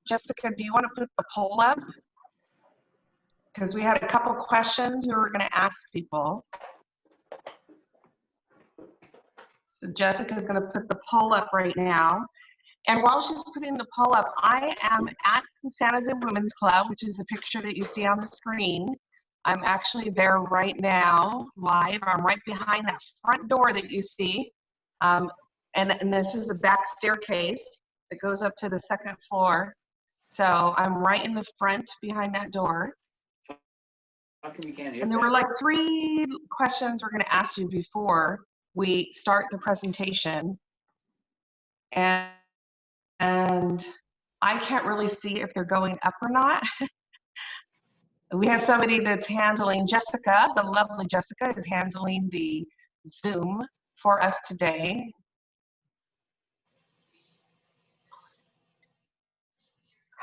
Jessica, do you want to put the poll up? Because we had a couple questions we were going to ask people. So Jessica's going to put the poll up right now. And while she's putting the poll up, I am at the San Jose Women's Club, which is the picture that you see on the screen. I'm actually there right now, live. I'm right behind that front door that you see. And this is the back staircase that goes up to the second floor. So I'm right in the front behind that door. How come you can't hear And there were like 3 questions we're going to ask you before we start the presentation. And I can't really see if they're going up or not. We have somebody that's handling, Jessica, the lovely Jessica is handling the Zoom for us today.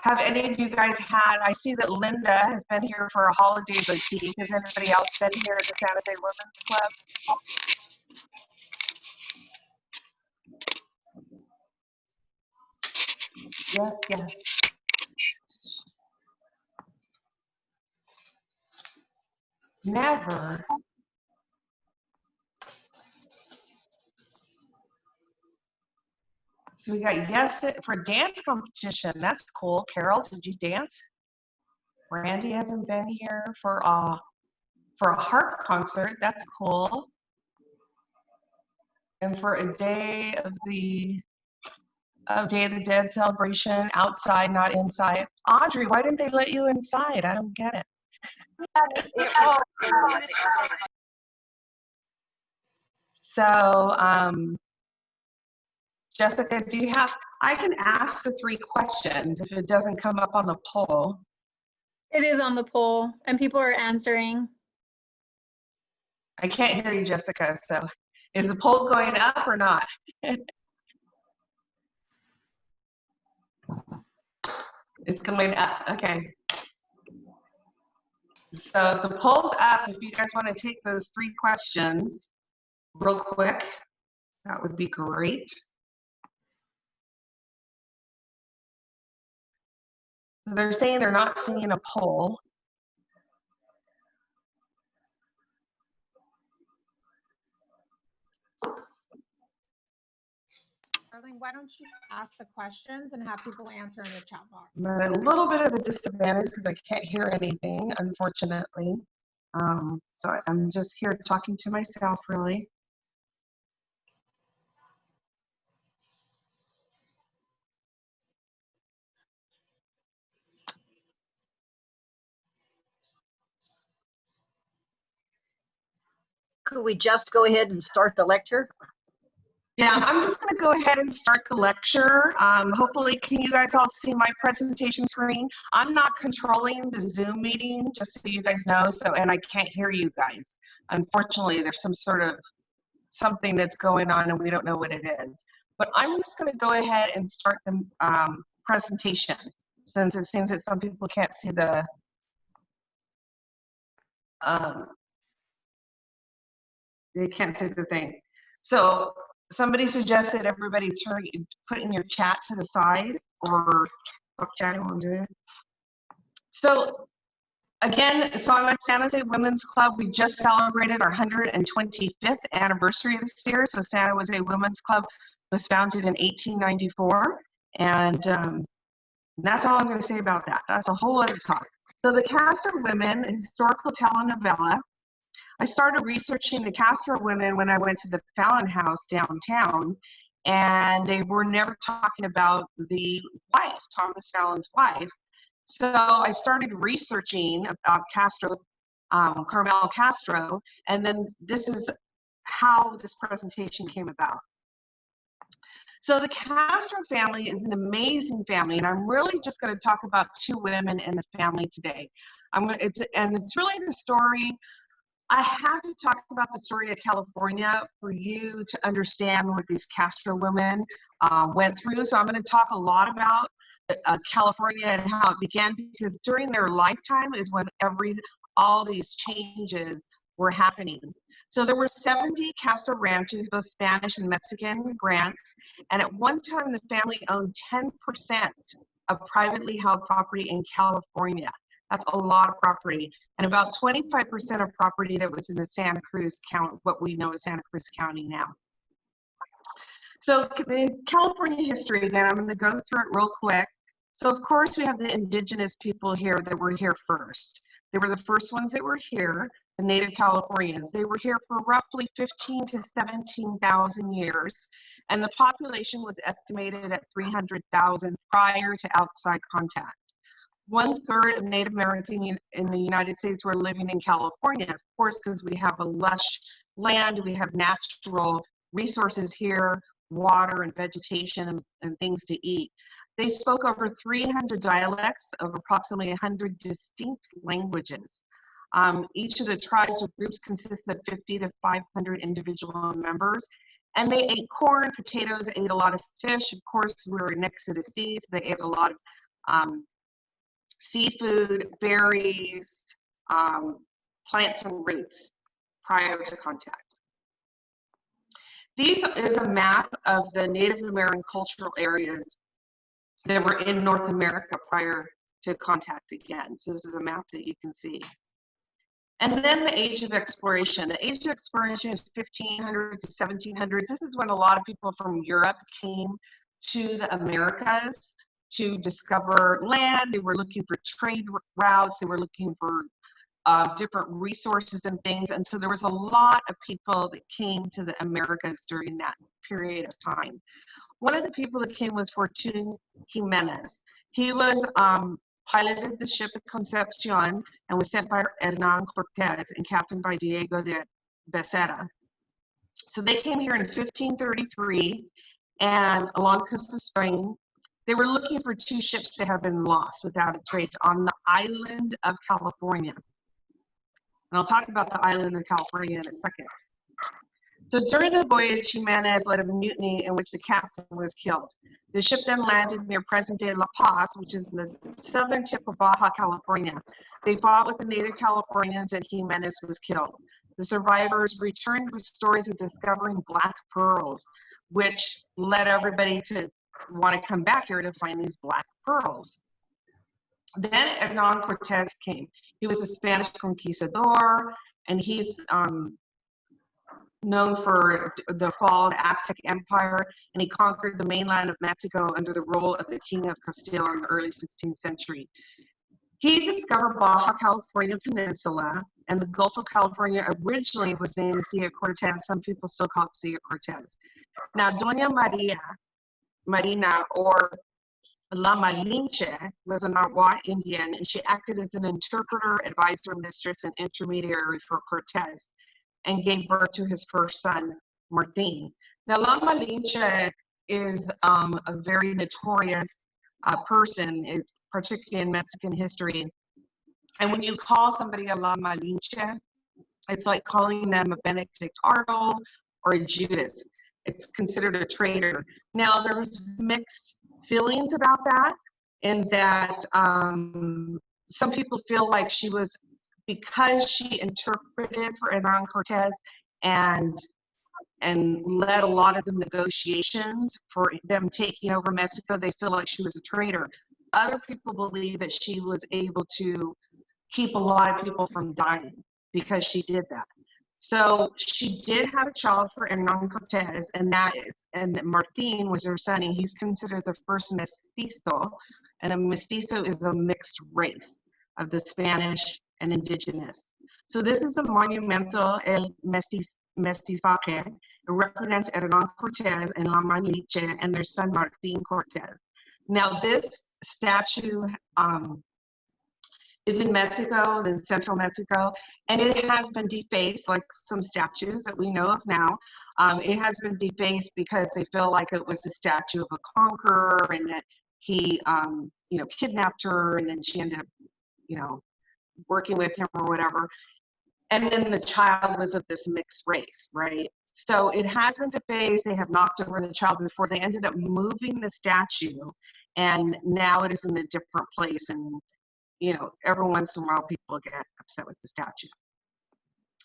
Have any of you guys had, I see that Linda has been here for a holiday boutique. Has anybody else been here at the San Jose Women's Club? Yes, yes. Never. So we got yes for dance competition. That's cool. Carol, did you dance? Randy hasn't been here for a harp concert. That's cool. And for a Day of the Dead celebration outside, not inside. Audrey, why didn't they let you inside? I don't get it. So, Jessica, do you have, I can ask the 3 questions if it doesn't come up on the poll. It is on the poll and people are answering. I can't hear you, Jessica, so is the poll going up or not? It's going up, okay. So if the poll's up, if you guys want to take those 3 questions real quick, that would be great. So they're saying they're not seeing a poll. Darlene, why don't you ask the questions and have people answer in the chat box? I'm at a little bit of a disadvantage because I can't hear anything, unfortunately. So I'm just here talking to myself, really. Could we just go ahead and start the lecture? Yeah, I'm just going to go ahead and start the lecture. Hopefully, can you guys all see my presentation screen? I'm not controlling the Zoom meeting, just so you guys know, and I can't hear you guys. Unfortunately, there's some sort of something that's going on and we don't know what it is. But I'm just going to go ahead and start the presentation, since it seems that some people can't see the they can't see the thing. So somebody suggested everybody put in your chat to the side, or chat won't do it. So again, so I'm at San Jose Women's Club. We just celebrated our 125th anniversary this year. So San Jose Women's Club was founded in 1894, and that's all I'm going to say about that. That's a whole other talk. So the Castro Women, a historical telenovela. I started researching the Castro women when I went to the Fallon house downtown, and they were never talking about the wife, Thomas Fallon's wife. So I started researching about Castro, Carmel Castro, and then this is how this presentation came about. So the Castro family is an amazing family, and I'm really just going to talk about 2 women in the family today. It's really the story. I have to talk about the story of California for you to understand what these Castro women went through. So I'm going to talk a lot about California and how it began, because during their lifetime is when all these changes were happening. So there were 70 Castro ranches, both Spanish and Mexican grants, and at one time the family owned 10% of privately held property in California. That's a lot of property. And about 25% of property that was in the Santa Cruz County, what we know as Santa Cruz County now. So the California history, again, I'm going to go through it real quick. So of course we have the indigenous people here that were here first. They were the first ones that were here, the Native Californians. They were here for roughly 15 to 17,000 years, and the population was estimated at 300,000 prior to outside contact. 1/3 of Native Americans in the United States were living in California, of course, because we have a lush land, we have natural resources here, water and vegetation and things to eat. They spoke over 300 dialects of approximately 100 distinct languages. Each of the tribes or groups consists of 50 to 500 individual members, and they ate corn, potatoes, ate a lot of fish. Of course, we were next to the sea, so they ate a lot of seafood, berries, plants and roots prior to contact. This is a map of the Native American cultural areas that were in North America prior to contact again. So this is a map that you can see. And then the age of exploration. The age of exploration is 1500s to 1700s. This is when a lot of people from Europe came to the Americas to discover land. They were looking for trade routes. They were looking for different resources and things. And so there was a lot of people that came to the Americas during that period of time. One of the people that came was Fortune Jimenez. He was piloted the ship Concepcion and was sent by Hernan Cortez and captained by Diego de Becerra. So they came here in 1533 and along the coast of Spain. They were looking for 2 ships that had been lost without a trace on the island of California. And I'll talk about the island of California in a second. So during the voyage, Jimenez led a mutiny in which the captain was killed. The ship then landed near present-day La Paz, which is the southern tip of Baja California. They fought with the native Californians and Jimenez was killed. The survivors returned with stories of discovering black pearls, which led everybody to want to come back here to find these black pearls. Then Hernan Cortez came. He was a Spanish conquistador, and he's known for the fall of the Aztec Empire, and he conquered the mainland of Mexico under the rule of the King of Castile in the early 16th century. He discovered Baja California Peninsula, and the Gulf of California originally was named Cia Cortez. Some people still call it Cia Cortez. Now, Doña Marina, or La Malinche, was a Nahuatl Indian, and she acted as an interpreter, advisor, mistress, and intermediary for Cortez, and gave birth to his first son, Martin. Now, La Malinche is a very notorious person, is particularly in Mexican history. And when you call somebody a La Malinche, it's like calling them a Benedict Arnold or a Judas. It's considered a traitor. Now, there's mixed feelings about that, in that some people feel like she was, because she interpreted for Hernan Cortez and led a lot of the negotiations for them taking over Mexico, they feel like she was a traitor. Other people believe that she was able to keep a lot of people from dying because she did that. So she did have a child for Hernan Cortez, and Martin was her son, and he's considered the first mestizo, and a mestizo is a mixed race of the Spanish and indigenous. So this is a monumental El Mestizaje. It represents Hernan Cortez and La Malinche and their son Martin Cortez. Now this statue is in Mexico, in central Mexico, and it has been defaced, like some statues that we know of now. It has been defaced because they feel like it was a statue of a conqueror, and that he, kidnapped her, and then she ended up, working with him or whatever. And then the child was of this mixed race, right? So it has been defaced. They have knocked over the child before. They ended up moving the statue, and now it is in a different place. And every once in a while, people get upset with the statue.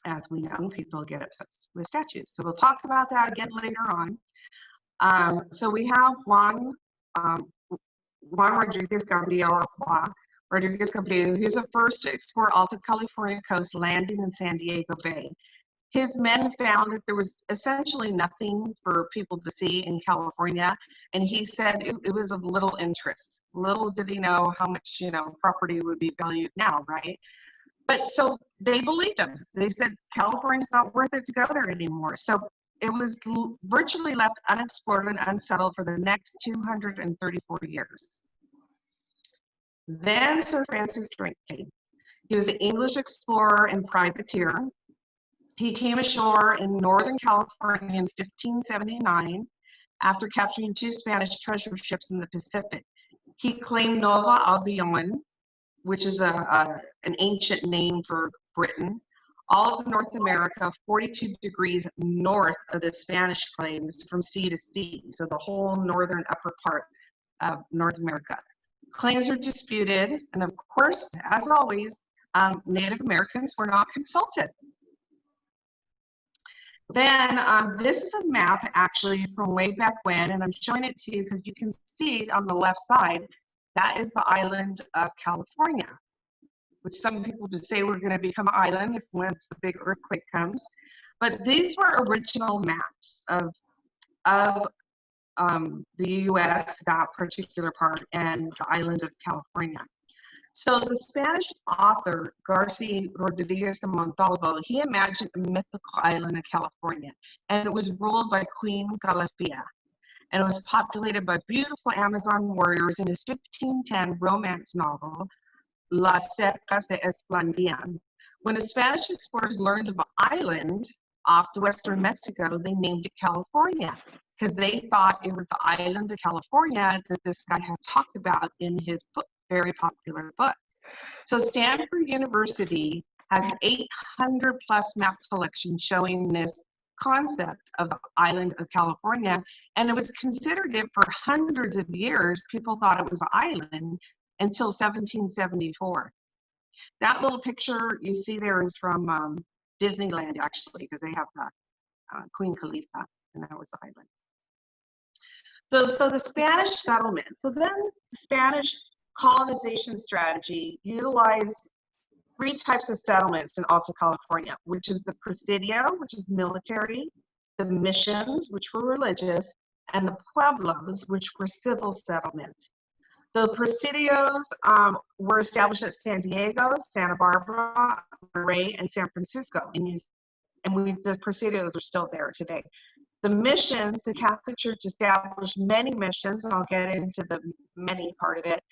As we know, people get upset with statues. So we'll talk about that again later on. So we have Juan Juan Rodriguez Gabriel, who's the first to explore Alta California coast, landing in San Diego Bay. His men found that there was essentially nothing for people to see in California, and he said it was of little interest. Little did he know how much, you know, property would be valued now, right? But so they believed him. They said California's not worth it to go there anymore. So it was virtually left unexplored and unsettled for the next 234 years. Then Sir Francis Drake came. He was an English explorer and privateer. He came ashore in Northern California in 1579 after capturing 2 Spanish treasure ships in the Pacific. He claimed Nova Albion, which is an ancient name for Britain, all of North America, 42 degrees north of the Spanish claims from sea to sea, so the whole northern upper part of North America. Claims are disputed, and of course, as always, Native Americans were not consulted. Then this is a map actually from way back when, and I'm showing it to you because you can see on the left side, that is the island of California, which some people would say we're going to become an island if once the big earthquake comes. But these were original maps of the U.S., that particular part, and the island of California. So the Spanish author, Garcia Rodriguez de Montalvo, he imagined a mythical island of California, and it was ruled by Queen Guadalupe, and it was populated by beautiful Amazon warriors in his 1510 romance novel, Las Cercas de Esplandian. When the Spanish explorers learned of an island off the western Mexico, they named it California, because they thought it was the island of California that this guy had talked about in his book, very popular book. So Stanford University has 800 plus map collections showing this concept of the island of California, and it was considered it for hundreds of years. People thought it was an island until 1774. That little picture you see there is from Disneyland, actually, because they have the Queen Khalifa, and that was the island. So the Spanish settlement. So then the Spanish colonization strategy utilized 3 types of settlements in Alta California, which is the presidio, which is military, the missions, which were religious, and the pueblos, which were civil settlements. The presidios were established at San Diego, Santa Barbara, Monterey, and San Francisco, the presidios are still there today. The missions, the Catholic Church established many missions, and I'll get into the many part of it,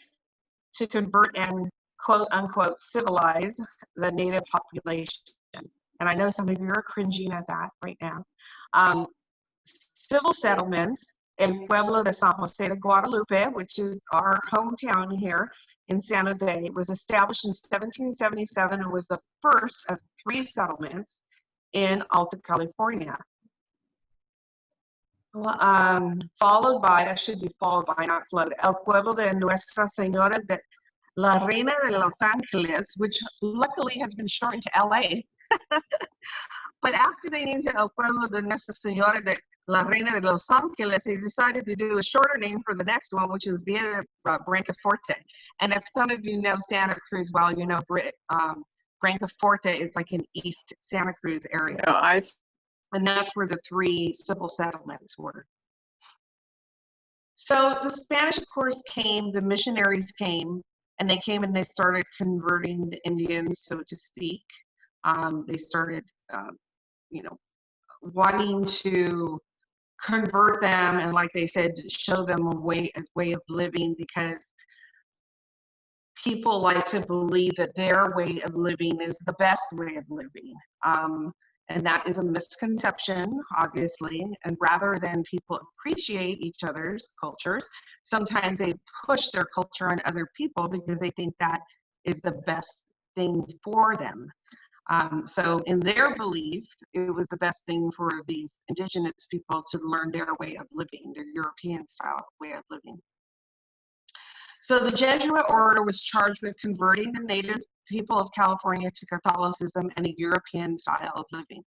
to convert and quote unquote civilize the native population. And I know some of you are cringing at that right now. Civil settlements in Puebla de San Jose de Guadalupe, which is our hometown here in San Jose, was established in 1777 and was the first of 3 settlements in Alta California. Followed by, that should be followed by, not followed, El Pueblo de Nuestra Señora de la Reina de Los Angeles, which luckily has been shortened to LA. But after they named it El Pueblo de Nuestra Señora de la Reina de Los Angeles, they decided to do a shorter name for the next one, which was Villa Brancaforte. And if some of you know Santa Cruz, well, you know Brancaforte is like in East Santa Cruz area. Yeah, And that's where the 3 civil settlements were. So the Spanish, of course, came, the missionaries came, and they came and they started converting the Indians, so to speak. They started, wanting to convert them, and like they said, show them a way of living, because people like to believe that their way of living is the best way of living. And that is a misconception, obviously. And rather than people appreciate each other's cultures, sometimes they push their culture on other people because they think that is the best thing for them. So in their belief, it was the best thing for these indigenous people to learn their way of living, their European style way of living. So the Jesuit order was charged with converting the native people of California to Catholicism and a European style of living.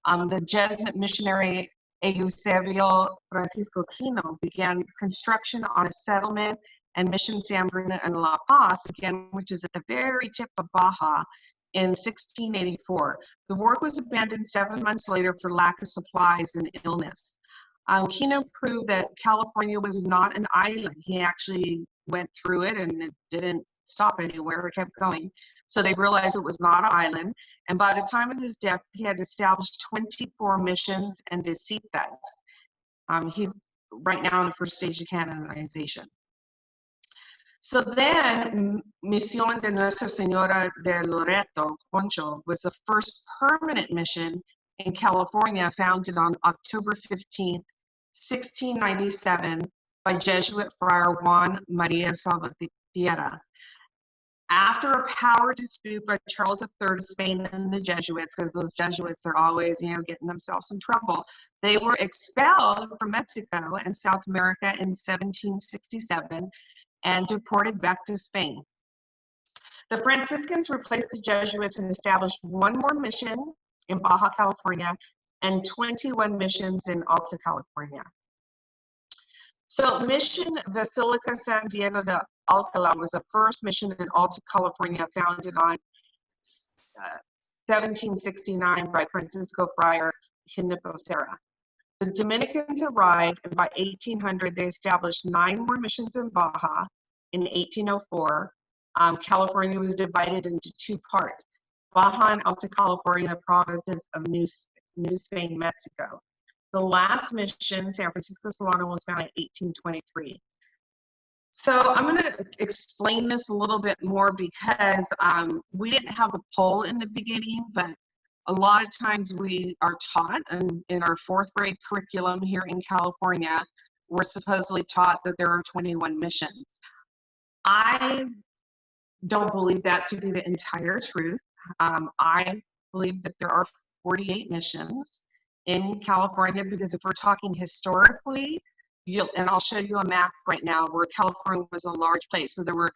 The Jesuit missionary Eusebio Francisco Kino began construction on a settlement and Mission San Bruno and La Paz, again, which is at the very tip of Baja, in 1684. The work was abandoned 7 months later for lack of supplies and illness. Kino proved that California was not an island. He actually went through it and it didn't stop anywhere, it kept going. So they realized it was not an island. And by the time of his death, he had established 24 missions and visitas. He's right now in the first stage of canonization. So then, Misión de Nuestra Señora de Loreto, Concho, was the first permanent mission in California, founded on October 15th, 1697, by Jesuit Friar Juan Maria Salvatierra. After a power dispute by Charles III of Spain and the Jesuits, because those Jesuits are always, getting themselves in trouble, they were expelled from Mexico and South America in 1767 and deported back to Spain. The Franciscans replaced the Jesuits and established one more mission in Baja California and 21 missions in Alta California. So Mission Basilica San Diego de Alcalá was the first mission in Alta California, founded on 1769 by Francisco Friar Hinojo Serra. The Dominicans arrived, and by 1800 they established 9 more missions in Baja. In 1804, California was divided into 2 parts: Baja and Alta California, the provinces of New Spain, Mexico. The last mission, San Francisco Solano, was founded in 1823. So I'm going to explain this a little bit more because we didn't have a poll in the beginning, but a lot of times we are taught, and in our 4th grade curriculum here in California, we're supposedly taught that there are 21 missions. I don't believe that to be the entire truth. I believe that there are 48 missions in California, because if we're talking historically, and I'll show you a map right now where California was a large place. So there were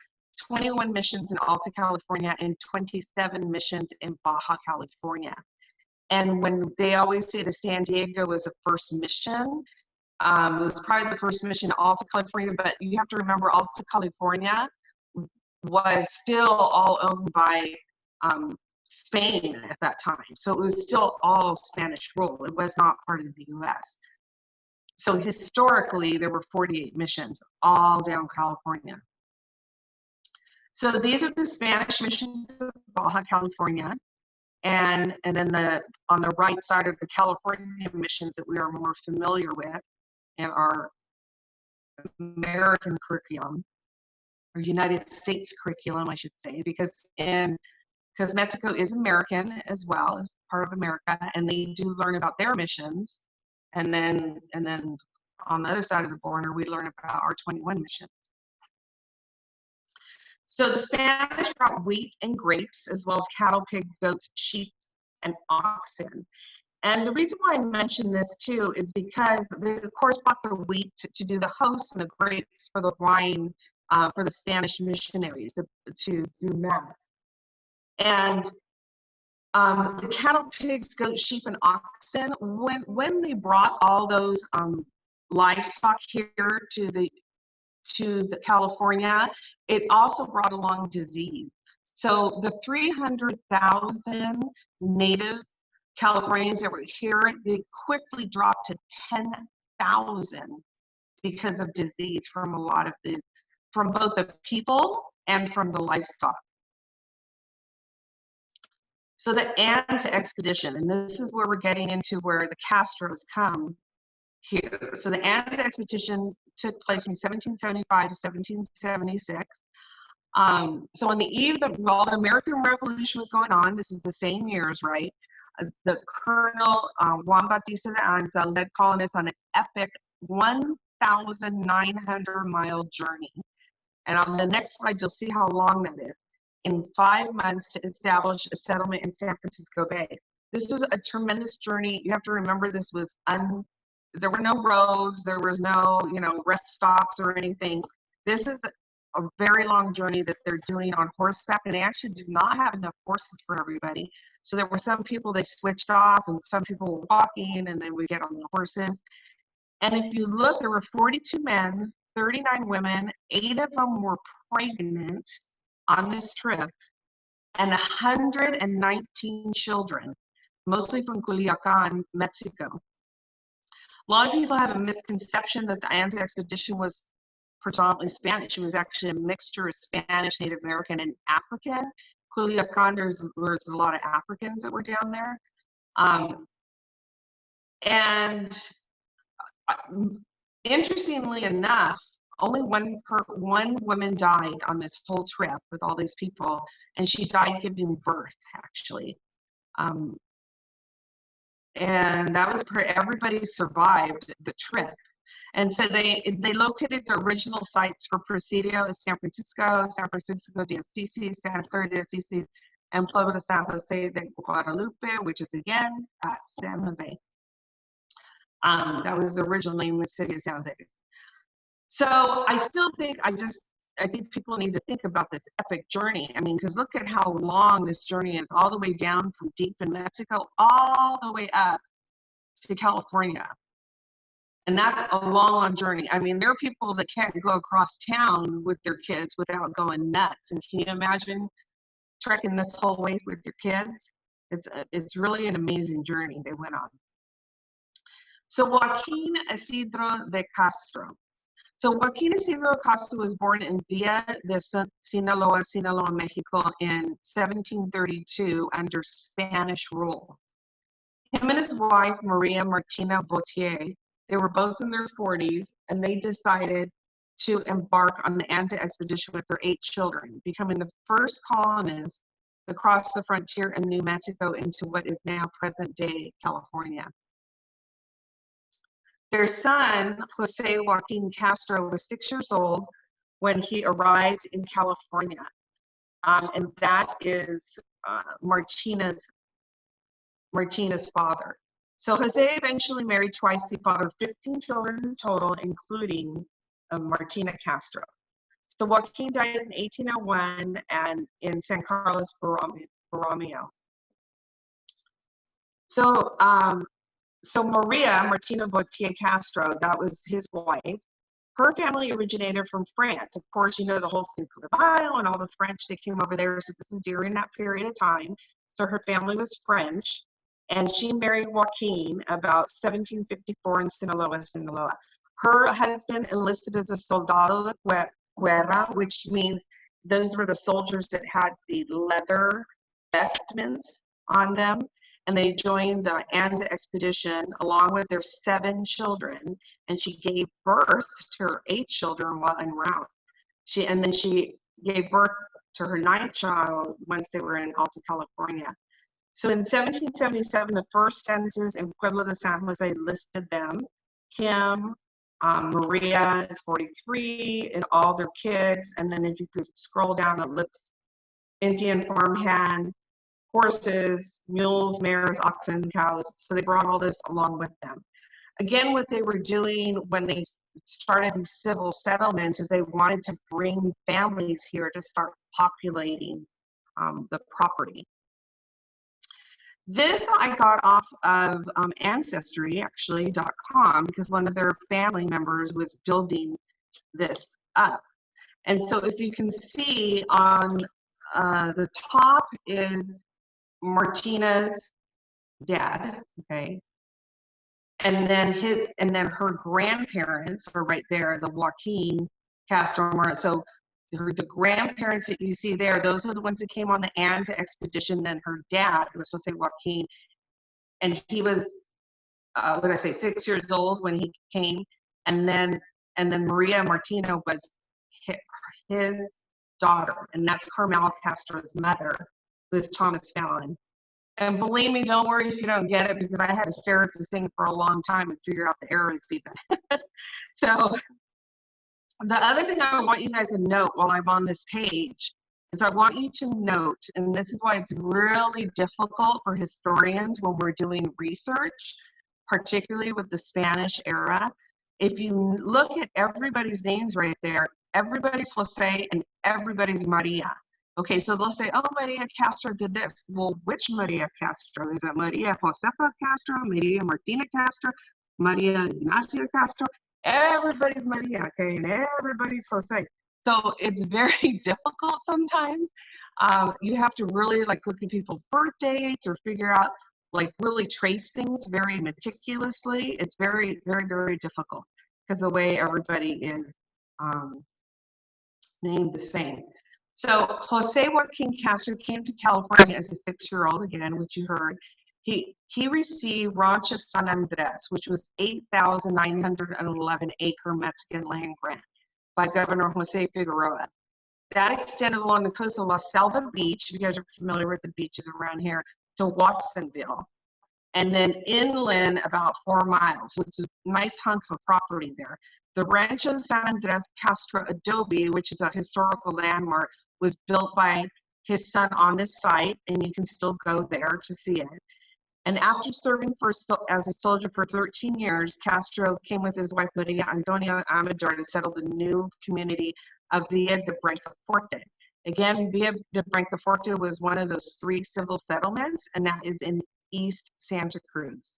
21 missions in Alta California and 27 missions in Baja California. And when they always say that San Diego was the first mission, it was probably the first mission in Alta California, but you have to remember Alta California was still all owned by Spain at that time. So it was still all Spanish rule. It was not part of the US. So historically, there were 48 missions all down California. So these are the Spanish missions of Baja California. And then on the right side of the California missions that we are more familiar with in our American curriculum, or United States curriculum, I should say, because Mexico is American as well, as part of America, and they do learn about their missions. And then on the other side of the border, we learn about our 21 missions. So the Spanish brought wheat and grapes, as well as cattle, pigs, goats, sheep, and oxen. And the reason why I mention this too is because they, of course, bought the wheat to do the host and the grapes for the wine for the Spanish missionaries to do mass. And the cattle, pigs, goats, sheep, and oxen, when they brought all those livestock here to the California, it also brought along disease. So the 300,000 native Californians that were here, they quickly dropped to 10,000 because of disease from from both the people and from the livestock. So the Anza Expedition, and this is where we're getting into where the Castros come here. So the Anza Expedition took place from 1775 to 1776. So on the eve of while the American Revolution was going on, this is the same years, right? The Colonel Juan Bautista de Anza led colonists on an epic 1,900-mile journey. And on the next slide, you'll see how long that is. In 5 months to establish a settlement in San Francisco Bay. This was a tremendous journey. You have to remember this was there were no roads, there was no, rest stops or anything. This is a very long journey that they're doing on horseback, and they actually did not have enough horses for everybody. So there were some people they switched off, and some people were walking, and then we get on the horses. And if you look, there were 42 men 39 women, 8 of them were pregnant on this trip, and 119 children, mostly from Culiacan, Mexico. A lot of people have a misconception that the Anza Expedition was predominantly Spanish. It was actually a mixture of Spanish, Native American, and African. Culiacan, there's a lot of Africans that were down there. And interestingly enough, only one woman died on this whole trip with all these people, and she died giving birth, actually. And that was everybody survived the trip. And so they located the original sites for Presidio in San Francisco de Assisi, Santa Clara de Assisi, and Puebla de San Jose de Guadalupe, which is again San Jose. That was the original name of the city of San Jose. So I still think I think people need to think about this epic journey. I mean, because look at how long this journey is, all the way down from deep in Mexico, all the way up to California. And that's a long, long journey. I mean, there are people that can't go across town with their kids without going nuts. And can you imagine trekking this whole way with your kids? It's really an amazing journey they went on. So Joaquin Isidro de Castro. So Joaquin Isidro Castro was born in Villa de Sinaloa, Mexico in 1732 under Spanish rule. Him and his wife, Maria Martina Botier, they were both in their 40s, and they decided to embark on the Anza Expedition with their 8 children, becoming the first colonists to cross the frontier in New Mexico into what is now present-day California. Their son, Jose Joaquin Castro, was 6 years old when he arrived in California. And that is Martina's father. So Jose eventually married twice. He fathered 15 children in total, including Martina Castro. So Joaquin died in 1801 and in San Carlos Borromeo. So Maria Martina Botier Castro, that was his wife. Her family originated from France. Of course, you know the whole Cinque de Mayo and all the French that came over there. So this is during that period of time. So her family was French, and she married Joaquin about 1754 in Sinaloa. Her husband enlisted as a soldado de guerra, which means those were the soldiers that had the leather vestments on them. And they joined the Anza Expedition along with their 7 children, and she gave birth to her 8 children while en route. And then she gave birth to her 9th child once they were in Alta California. So in 1777, the first census in Puebla de San Jose listed them. Kim, Maria is 43, and all their kids. And then if you could scroll down, it lists Indian farmhand, horses, mules, mares, oxen, cows. So they brought all this along with them. Again, what they were doing when they started these civil settlements is they wanted to bring families here to start populating the property. This I got off of Ancestry, actually, .com, because one of their family members was building this up. And so if you can see on the top is Martina's dad, okay, and then her grandparents are right there, the Joaquin Castro. So the grandparents that you see there, those are the ones that came on the Anza Expedition. Then her dad, it was supposed to say Joaquin, and he was 6 years old when he came, and then Maria Martina was his daughter, and that's Carmel Castro's mother, who's Thomas Fallon. And believe me, don't worry if you don't get it, because I had to stare at this thing for a long time and figure out the errors even. So the other thing I want you guys to note while I'm on this page is I want you to note, and this is why it's really difficult for historians when we're doing research, particularly with the Spanish era. If you look at everybody's names right there, everybody's Jose and everybody's Maria. Okay, so they'll say, oh, Maria Castro did this. Well, which Maria Castro? Is it Maria Josefa Castro, Maria Martina Castro, Maria Ignacia Castro? everybody's Maria, okay, and everybody's Jose. So it's very difficult sometimes. You have to really like look at people's birth dates or figure out, like really trace things very meticulously. It's very, very, very difficult because the way everybody is named the same. So Jose Joaquin Castro came to California as a 6-year-old, again, which you heard. He received Rancho San Andres, which was 8,911-acre Mexican land grant by Governor Jose Figueroa. That extended along the coast of La Selva Beach, if you guys are familiar with the beaches around here, to Watsonville. And then inland about 4 miles. So it's a nice hunk of property there. The Rancho San Andres Castro adobe, which is a historical landmark, was built by his son on this site, and you can still go there to see it. And after serving as a soldier for 13 years, Castro came with his wife Maria Antonia Amador to settle the new community of Villa de Brancaforte. Again, Villa de Brancaforte was one of those 3 civil settlements, and that is in East Santa Cruz.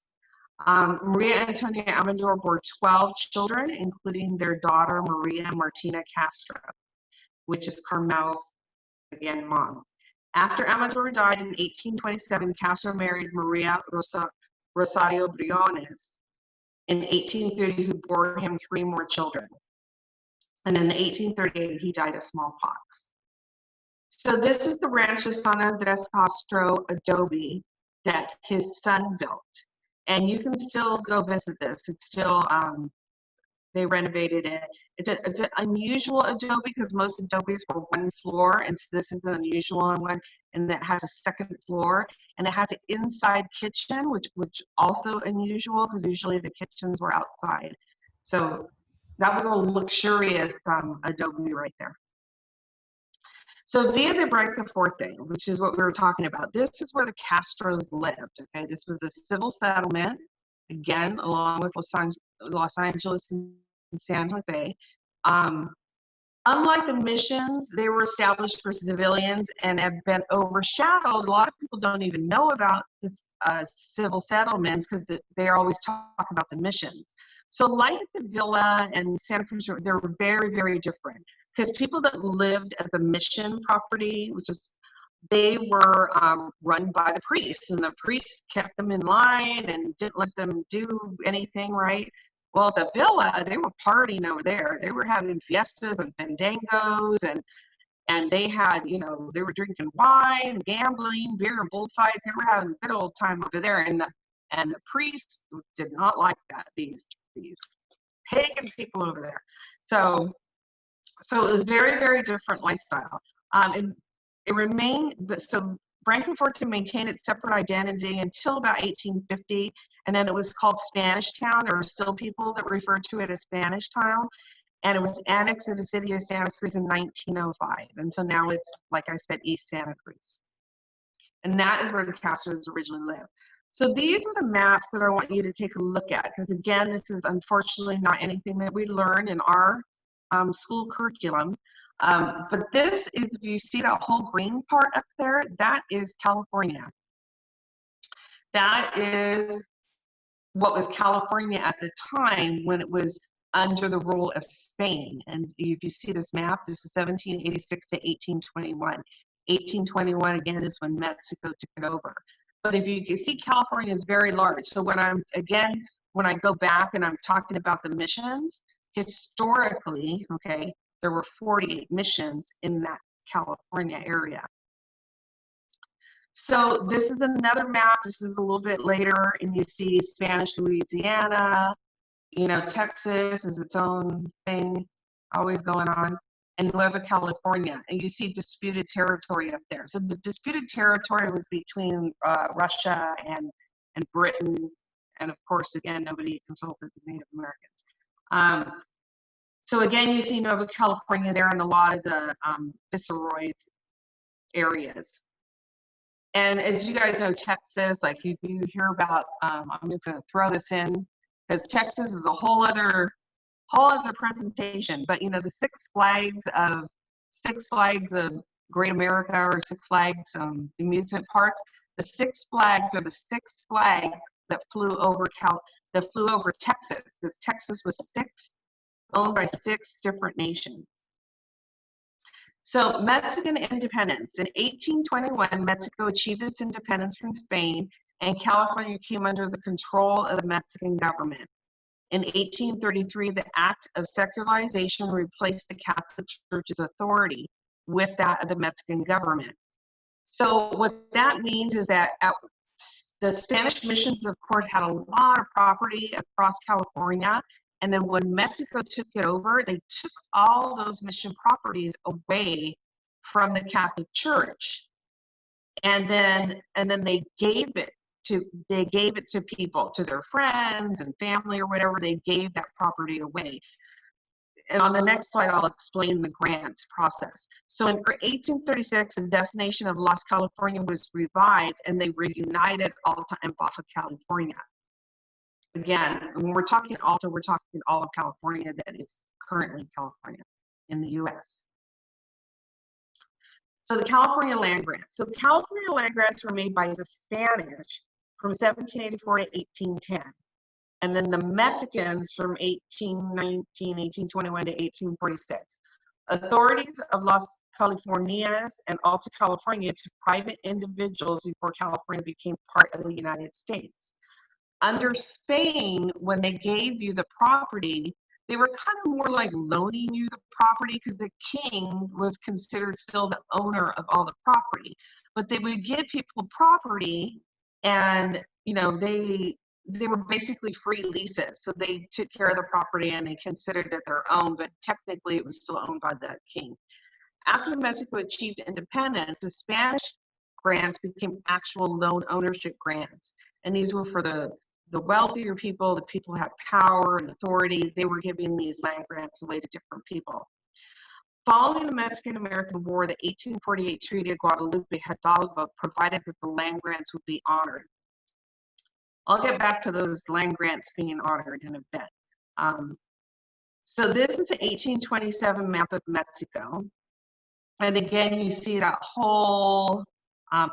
Maria Antonia Amador bore 12 children, including their daughter Maria Martina Castro, which is Carmel's, again, mom. After Amador died in 1827, Castro married Maria Rosario Briones in 1830, who bore him 3 more children. And in 1838, he died of smallpox. So this is the Rancho San Andres Castro adobe that his son built. And you can still go visit this. It's still, they renovated it. It's an unusual adobe because most adobes were 1 floor, and so this is an unusual one, and that has a 2nd floor, and it has an inside kitchen, which also unusual because usually the kitchens were outside. So that was a luxurious adobe right there. So Villa de Brancaforte, which is what we were talking about, this is where the Castros lived. Okay, this was a civil settlement, again, along with Los Angeles and San Jose. Unlike the missions, they were established for civilians and have been overshadowed. A lot of people don't even know about this civil settlements because they always talk about the missions. So like the Villa and Santa Cruz, they were very, very different because people that lived at the mission property, they were run by the priests, and the priests kept them in line and didn't let them do anything, right? Well, the Villa, they were partying over there. They were having fiestas and fandangos, and they had, they were drinking wine, gambling, beer, and bullfights. They were having a good old time over there, and the priests did not like that. These pagan people over there. So it was very, very different lifestyle. It remained, so Brancaforte maintained its separate identity until about 1850, and then it was called Spanish Town. There were still people that referred to it as Spanish Town, and it was annexed to the city of Santa Cruz in 1905. And so now it's, like I said, East Santa Cruz. And that is where the Castros originally lived. So these are the maps that I want you to take a look at, because again, this is unfortunately not anything that we learned in our school curriculum. But this is, if you see that whole green part up there, that is California. That is what was California at the time when it was under the rule of Spain. And if you see this map, this is 1786 to 1821. 1821, again, is when Mexico took it over. But if you can see, California is very large. So when I go back and I'm talking about the missions, historically, okay, there were 48 missions in that California area. So this is another map. This is a little bit later, and you see Spanish Louisiana, Texas is its own thing, always going on, and Nueva California, and you see disputed territory up there. So the disputed territory was between Russia and Britain, and of course, again, nobody consulted the Native Americans. So again, you see Nueva California there in a lot of the viceroys areas. And as you guys know, Texas, like you hear about, I'm just going to throw this in, because Texas is a whole other presentation. But the Six Flags of Great America, or Six Flags amusement parks, the Six Flags are the Six Flags that flew over that flew over Texas, because Texas was owned by 6 different nations. So Mexican independence. In 1821, Mexico achieved its independence from Spain, and California came under the control of the Mexican government. In 1833, the Act of Secularization replaced the Catholic Church's authority with that of the Mexican government. So what that means is that the Spanish missions, of course, had a lot of property across California. And then when Mexico took it over, they took all those mission properties away from the Catholic Church. And then they gave it to people, to their friends and family or whatever. They gave that property away. And on the next slide, I'll explain the grant process. So in 1836, the destination of Las California was revived, and they reunited Alta and Baja California. Again, when we're talking Alta, we're talking all of California that is currently California in the U.S. So the California land grants. So California land grants were made by the Spanish from 1784 to 1810. And then the Mexicans from 1819, 1821 to 1846. Authorities of Las Californias and Alta California to private individuals before California became part of the United States. Under Spain, when they gave you the property, they were kind of more like loaning you the property, because the king was considered still the owner of all the property. But they would give people property, and they were basically free leases. So they took care of the property and they considered it their own, but technically it was still owned by the king. After Mexico achieved independence, the Spanish grants became actual loan ownership grants. And these were for the wealthier people, the people who had power and authority. They were giving these land grants away to different people. Following the Mexican-American War, the 1848 Treaty of Guadalupe, Hidalgo provided that the land grants would be honored. I'll get back to those land grants being honored in a bit. So this is the 1827 map of Mexico. And again, you see that whole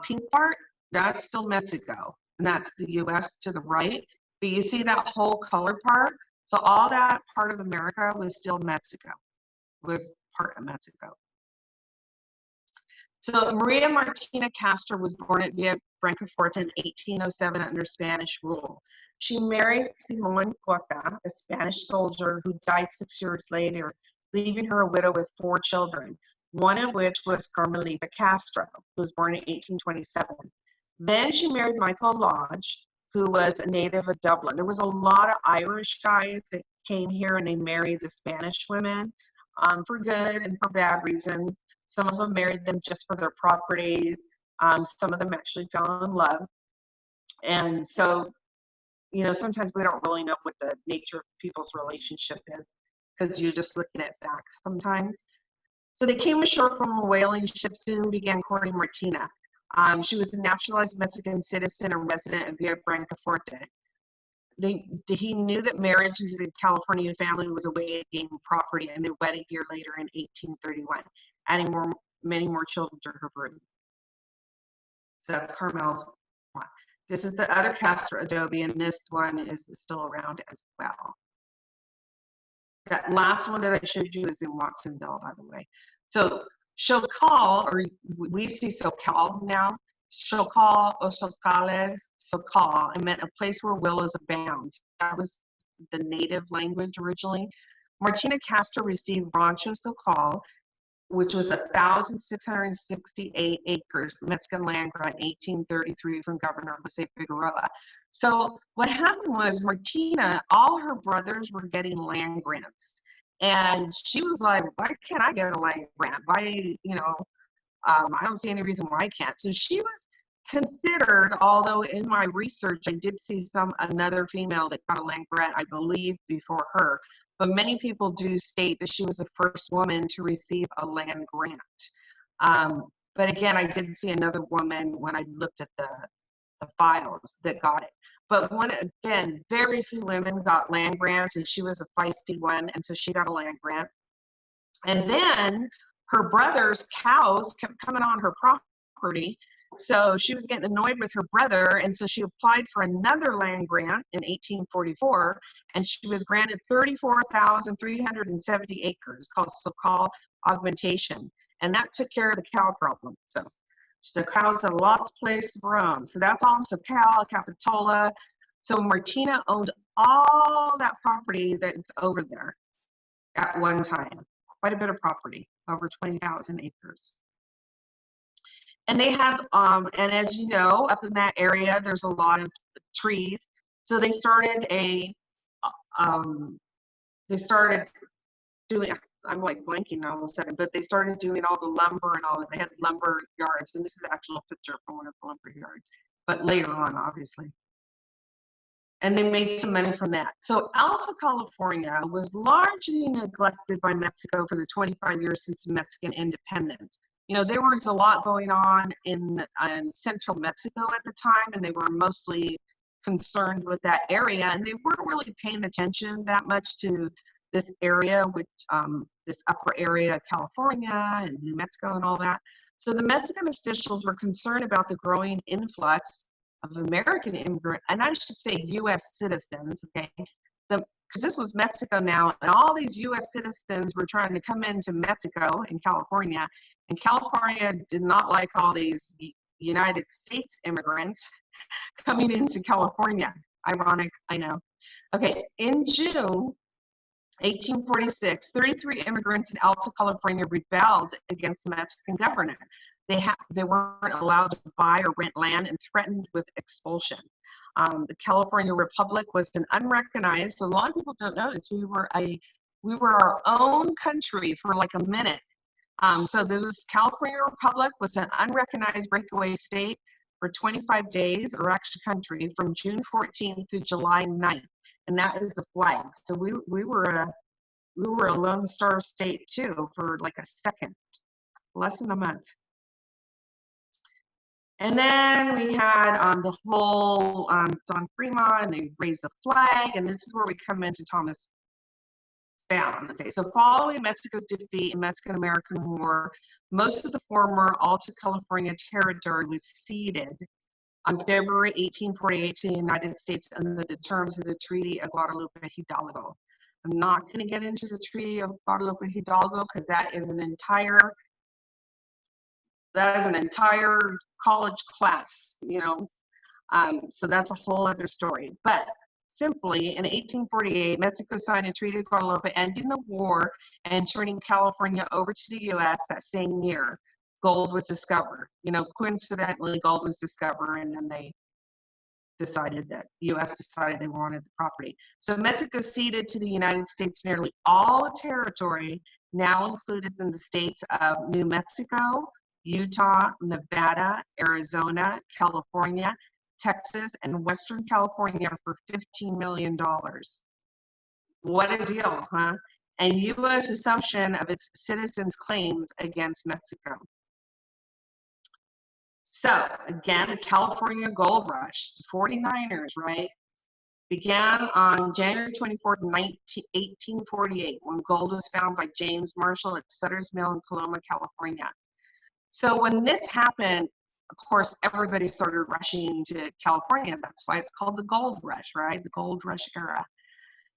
pink part, that's still Mexico. And that's the US to the right. But you see that whole color part? So all that part of America was still Mexico, was part of Mexico. So Maria Martina Castro was born at Villa Brancaforte in 1807 under Spanish rule. She married Simón Cuaca, a Spanish soldier who died 6 years later, leaving her a widow with 4 children, one of which was Carmelita Castro, who was born in 1827. Then she married Michael Lodge, who was a native of Dublin. There was a lot of Irish guys that came here and they married the Spanish women for good and for bad reasons. Some of them married them just for their property. Some of them actually fell in love. And so, sometimes we don't really know what the nature of people's relationship is, because you're just looking at facts sometimes. So they came ashore from a whaling ship, soon began courting Martina. She was a naturalized Mexican citizen and resident of Villa Brancaforte. He knew that marriage into the California family was a way of gaining property, and they wed a year later in 1831, adding many more children to her brood. So that's Carmel's one. This is the other Castro adobe, and this one is still around as well. That last one that I showed you is in Watsonville, by the way. So Xocal, or we see Socal now. Xocal or Socales, Socal, it meant a place where willows abound. That was the native language originally. Martina Castro received Rancho Socal, which was 1,668 acres Mexican land grant in 1833 from Governor Jose Figueroa. So what happened was Martina, all her brothers were getting land grants. And she was like, why can't I get a land grant? Why, I don't see any reason why I can't. So she was considered, although in my research, I did see another female that got a land grant, I believe, before her. But many people do state that she was the first woman to receive a land grant. But again, I did see another woman when I looked at the files that got it. But again, very few women got land grants, and she was a feisty one, and so she got a land grant. And then her brother's cows kept coming on her property, So she was getting annoyed with her brother, and so she applied for another land grant in 1844, and she was granted 34,370 acres, called so-called augmentation, and that took care of the cow problem. So the cows had lots of place to roam. So that's all SoCal, Capitola. So Martina owned all that property that's over there at one time. Quite a bit of property, over 20,000 acres. And they had, and as you know, up in that area, there's a lot of trees. So they started doing, I'm like blanking all of a sudden, but they started doing all the lumber and all that. They had lumber yards, and this is an actual picture from one of the lumber yards, but later on, obviously. And they made some money from that. So Alta California was largely neglected by Mexico for the 25 years since Mexican independence. You know, there was a lot going on in central Mexico at the time, and they were mostly concerned with that area, and they weren't really paying attention that much to this area, which this upper area of California and New Mexico and all that. So the Mexican officials were concerned about the growing influx of American immigrants, and I should say U.S. citizens, okay? Because this was Mexico now, and all these U.S. citizens were trying to come into Mexico and California, and California did not like all these United States immigrants coming into California. Ironic, I know. Okay, in June 1846, 33 immigrants in Alta California rebelled against the Mexican government. They weren't allowed to buy or rent land and threatened with expulsion. The California Republic was an unrecognized, so a lot of people don't know this, we were our own country for like a minute. So this California Republic was an unrecognized breakaway state for 25 days, or extra country, from June 14th to July 9th. And that is the flag. So we were a Lone Star state too for like a second, less than a month. And then we had the whole Don Fremont, and they raised the flag, and this is where we come into Thomas Fallon. Okay, so following Mexico's defeat in Mexican-American War, most of the former Alta California territory was ceded on February 1848 to the United States under the terms of the Treaty of Guadalupe Hidalgo. I'm not going to get into the Treaty of Guadalupe Hidalgo because that is an entire college class, you know. So that's a whole other story. But simply, in 1848, Mexico signed a Treaty of Guadalupe ending the war and turning California over to the U.S. that same year. Gold was discovered. You know, coincidentally, gold was discovered, and then they decided that U.S. decided they wanted the property. So Mexico ceded to the United States nearly all the territory now included in the states of New Mexico, Utah, Nevada, Arizona, California, Texas, and Western California for $15 million. What a deal, huh? And U.S. assumption of its citizens' claims against Mexico. So, again, the California Gold Rush, the 49ers, right, began on January 24th, 1848, when gold was found by James Marshall at Sutter's Mill in Coloma, California. So when this happened, of course, everybody started rushing to California. That's why it's called the Gold Rush, right? The Gold Rush era.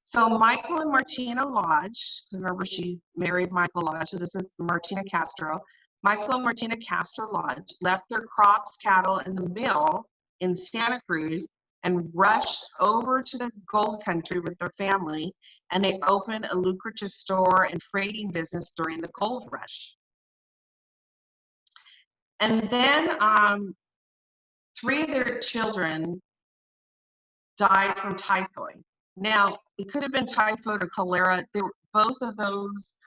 So Michael and Martina Lodge, because remember she married Michael Lodge, so this is Martina Castro. Michael and Martina Castro Lodge left their crops, cattle, and the mill in Santa Cruz and rushed over to the gold country with their family, and they opened a lucrative store and freighting business during the gold rush. And then 3 of their children died from typhoid. Now, it could have been typhoid or cholera. Both of those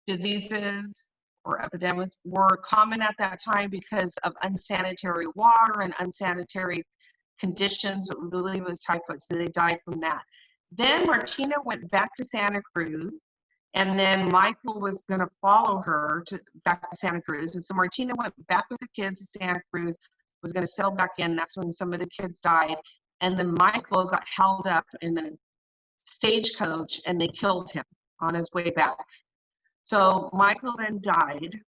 diseases or epidemics were common at that time because of unsanitary water and unsanitary conditions, but we believe it was typhoid, so they died from that. Then Martina went back to Santa Cruz, and then Michael was going to follow her back to Santa Cruz. And so Martina went back with the kids to Santa Cruz, was going to settle back in. That's when some of the kids died. And then Michael got held up in a stagecoach, and they killed him on his way back. So Michael then died.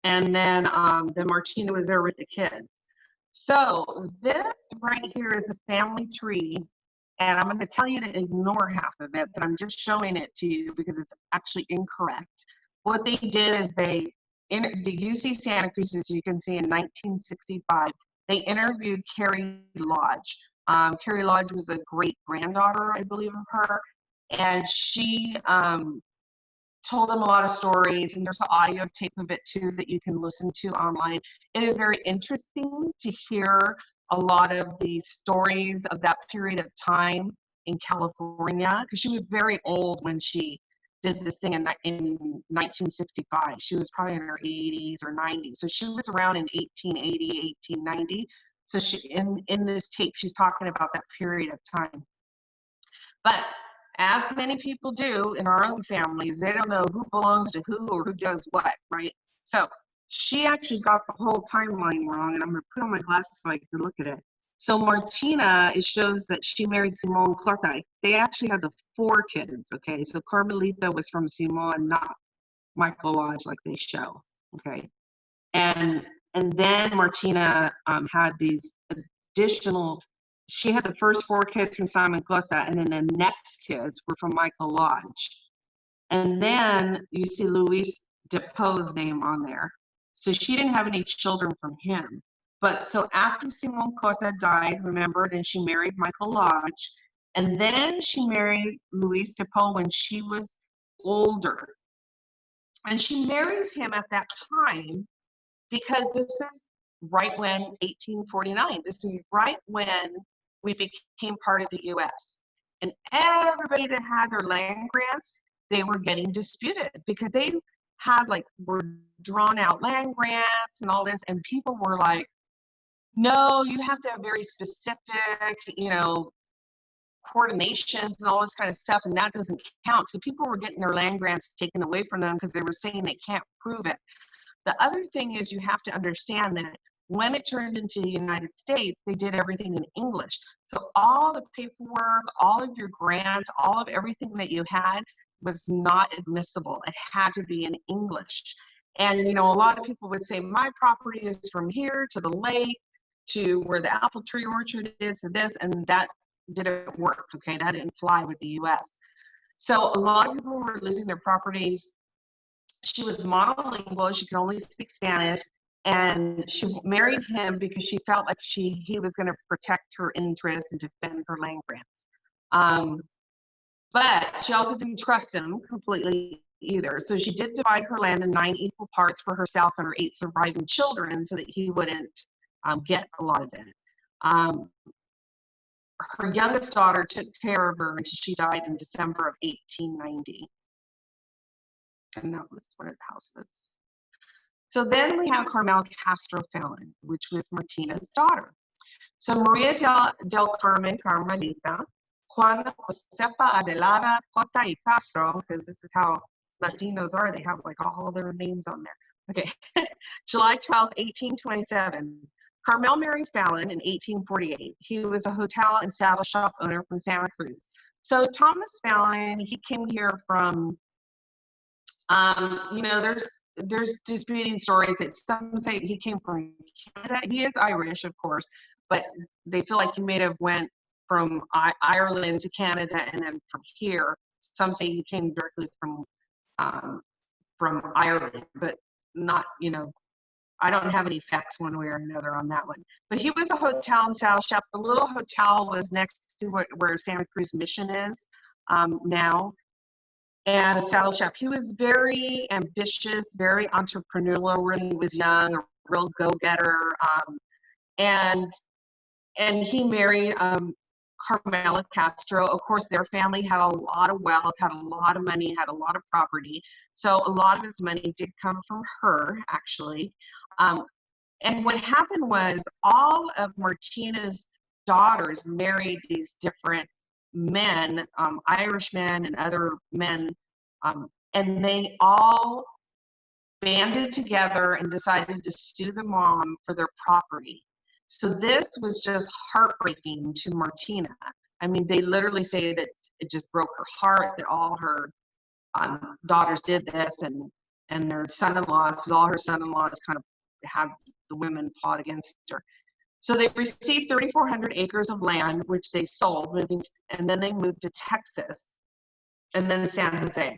And then Martina was there with the kids. So this right here is a family tree, and I'm going to tell you to ignore half of it, but I'm just showing it to you because it's actually incorrect. What they did is the UC Santa Cruz, as you can see, in 1965, they interviewed Carrie Lodge. Carrie Lodge was a great granddaughter, I believe, of her, and she told them a lot of stories, and there's an audio tape of it too that you can listen to online. It is very interesting to hear a lot of the stories of that period of time in California, because she was very old when she did this thing in 1965. She was probably in her 80s or 90s. So she was around in 1880, 1890. So she, in this tape, she's talking about that period of time. But as many people do in our own families, they don't know who belongs to who or who does what, right? So she actually got the whole timeline wrong, and I'm going to put on my glasses so I can look at it. So Martina, it shows that she married Simon Clara. They actually had the 4 kids, okay? So Carmelita was from Simon, not Michael Lodge like they show, okay? And then Martina had these additional, she had the first 4 kids from Simon Clara, and then the next kids were from Michael Lodge. And then you see Luis Depo's name on there. So she didn't have any children from him. But so after Simon Clara died, remember, then she married Michael Lodge. And then she married Luis Depo when she was older. And she marries him at that time because this is right when 1849, this is right when we became part of the U.S. And everybody that had their land grants, they were getting disputed because they had were drawn out land grants and all this, and people were like, no, you have to have very specific, coordinations and all this kind of stuff, and that doesn't count. So people were getting their land grants taken away from them because they were saying they can't prove it. The other thing is you have to understand that when it turned into the United States, they did everything in English. So all the paperwork, all of your grants, all of everything that you had was not admissible. It had to be in English. And, a lot of people would say, my property is from here to the lake to where the apple tree orchard is to this, and that didn't work, okay? That didn't fly with the U.S. So a lot of people were losing their properties. She was monolingual. She could only speak Spanish, and she married him because she felt like he was going to protect her interests and defend her land grants. But she also didn't trust him completely either. So she did divide her land in 9 equal parts for herself and her 8 surviving children so that he wouldn't get a lot of it. Her youngest daughter took care of her until she died in December of 1890. And that was one of the houses. So then we have Carmel Castro Fallon, which was Martina's daughter. So Maria del Carmen Carmelita, Juana Josefa Adelada Cota y Castro, because this is how Latinos are, they have all their names on there. Okay, July 12, 1827. Carmel married Fallon in 1848. He was a hotel and saddle shop owner from Santa Cruz. So Thomas Fallon, he came here from, there's disputing stories that some say he came from Canada. He is Irish, of course, but they feel like he may have went from Ireland to Canada and then from here. Some say he came directly from Ireland, but not, I don't have any facts one way or another on that one. But he was a hotel and saddle shop. The little hotel was next to where Santa Cruz Mission is now. And a saddle shop. He was very ambitious, very entrepreneurial when he was young, a real go-getter. And he married Carmel Castro. Of course, their family had a lot of wealth, had a lot of money, had a lot of property. So a lot of his money did come from her, actually. And what happened was all of Martina's daughters married these different men, Irish men and other men, and they all banded together and decided to sue the mom for their property. So this was just heartbreaking to Martina. I mean, they literally say that it just broke her heart that all her daughters did this, and and their son-in-laws, all her son-in-laws kind of have the women plot against her. So they received 3,400 acres of land, which they sold, and then they moved to Texas and then San Jose.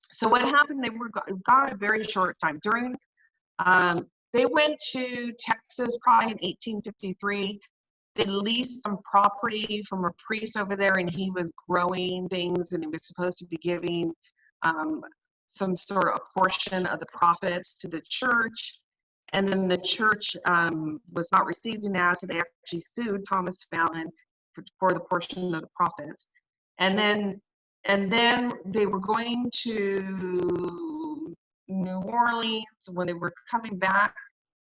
So what happened, they were gone a very short time. They went to Texas probably in 1853. They leased some property from a priest over there, and he was growing things, and he was supposed to be giving some sort of portion of the profits to the church. And then the church was not receiving that, so they actually sued Thomas Fallon for the portion of the profits. And then they were going to New Orleans. When they were coming back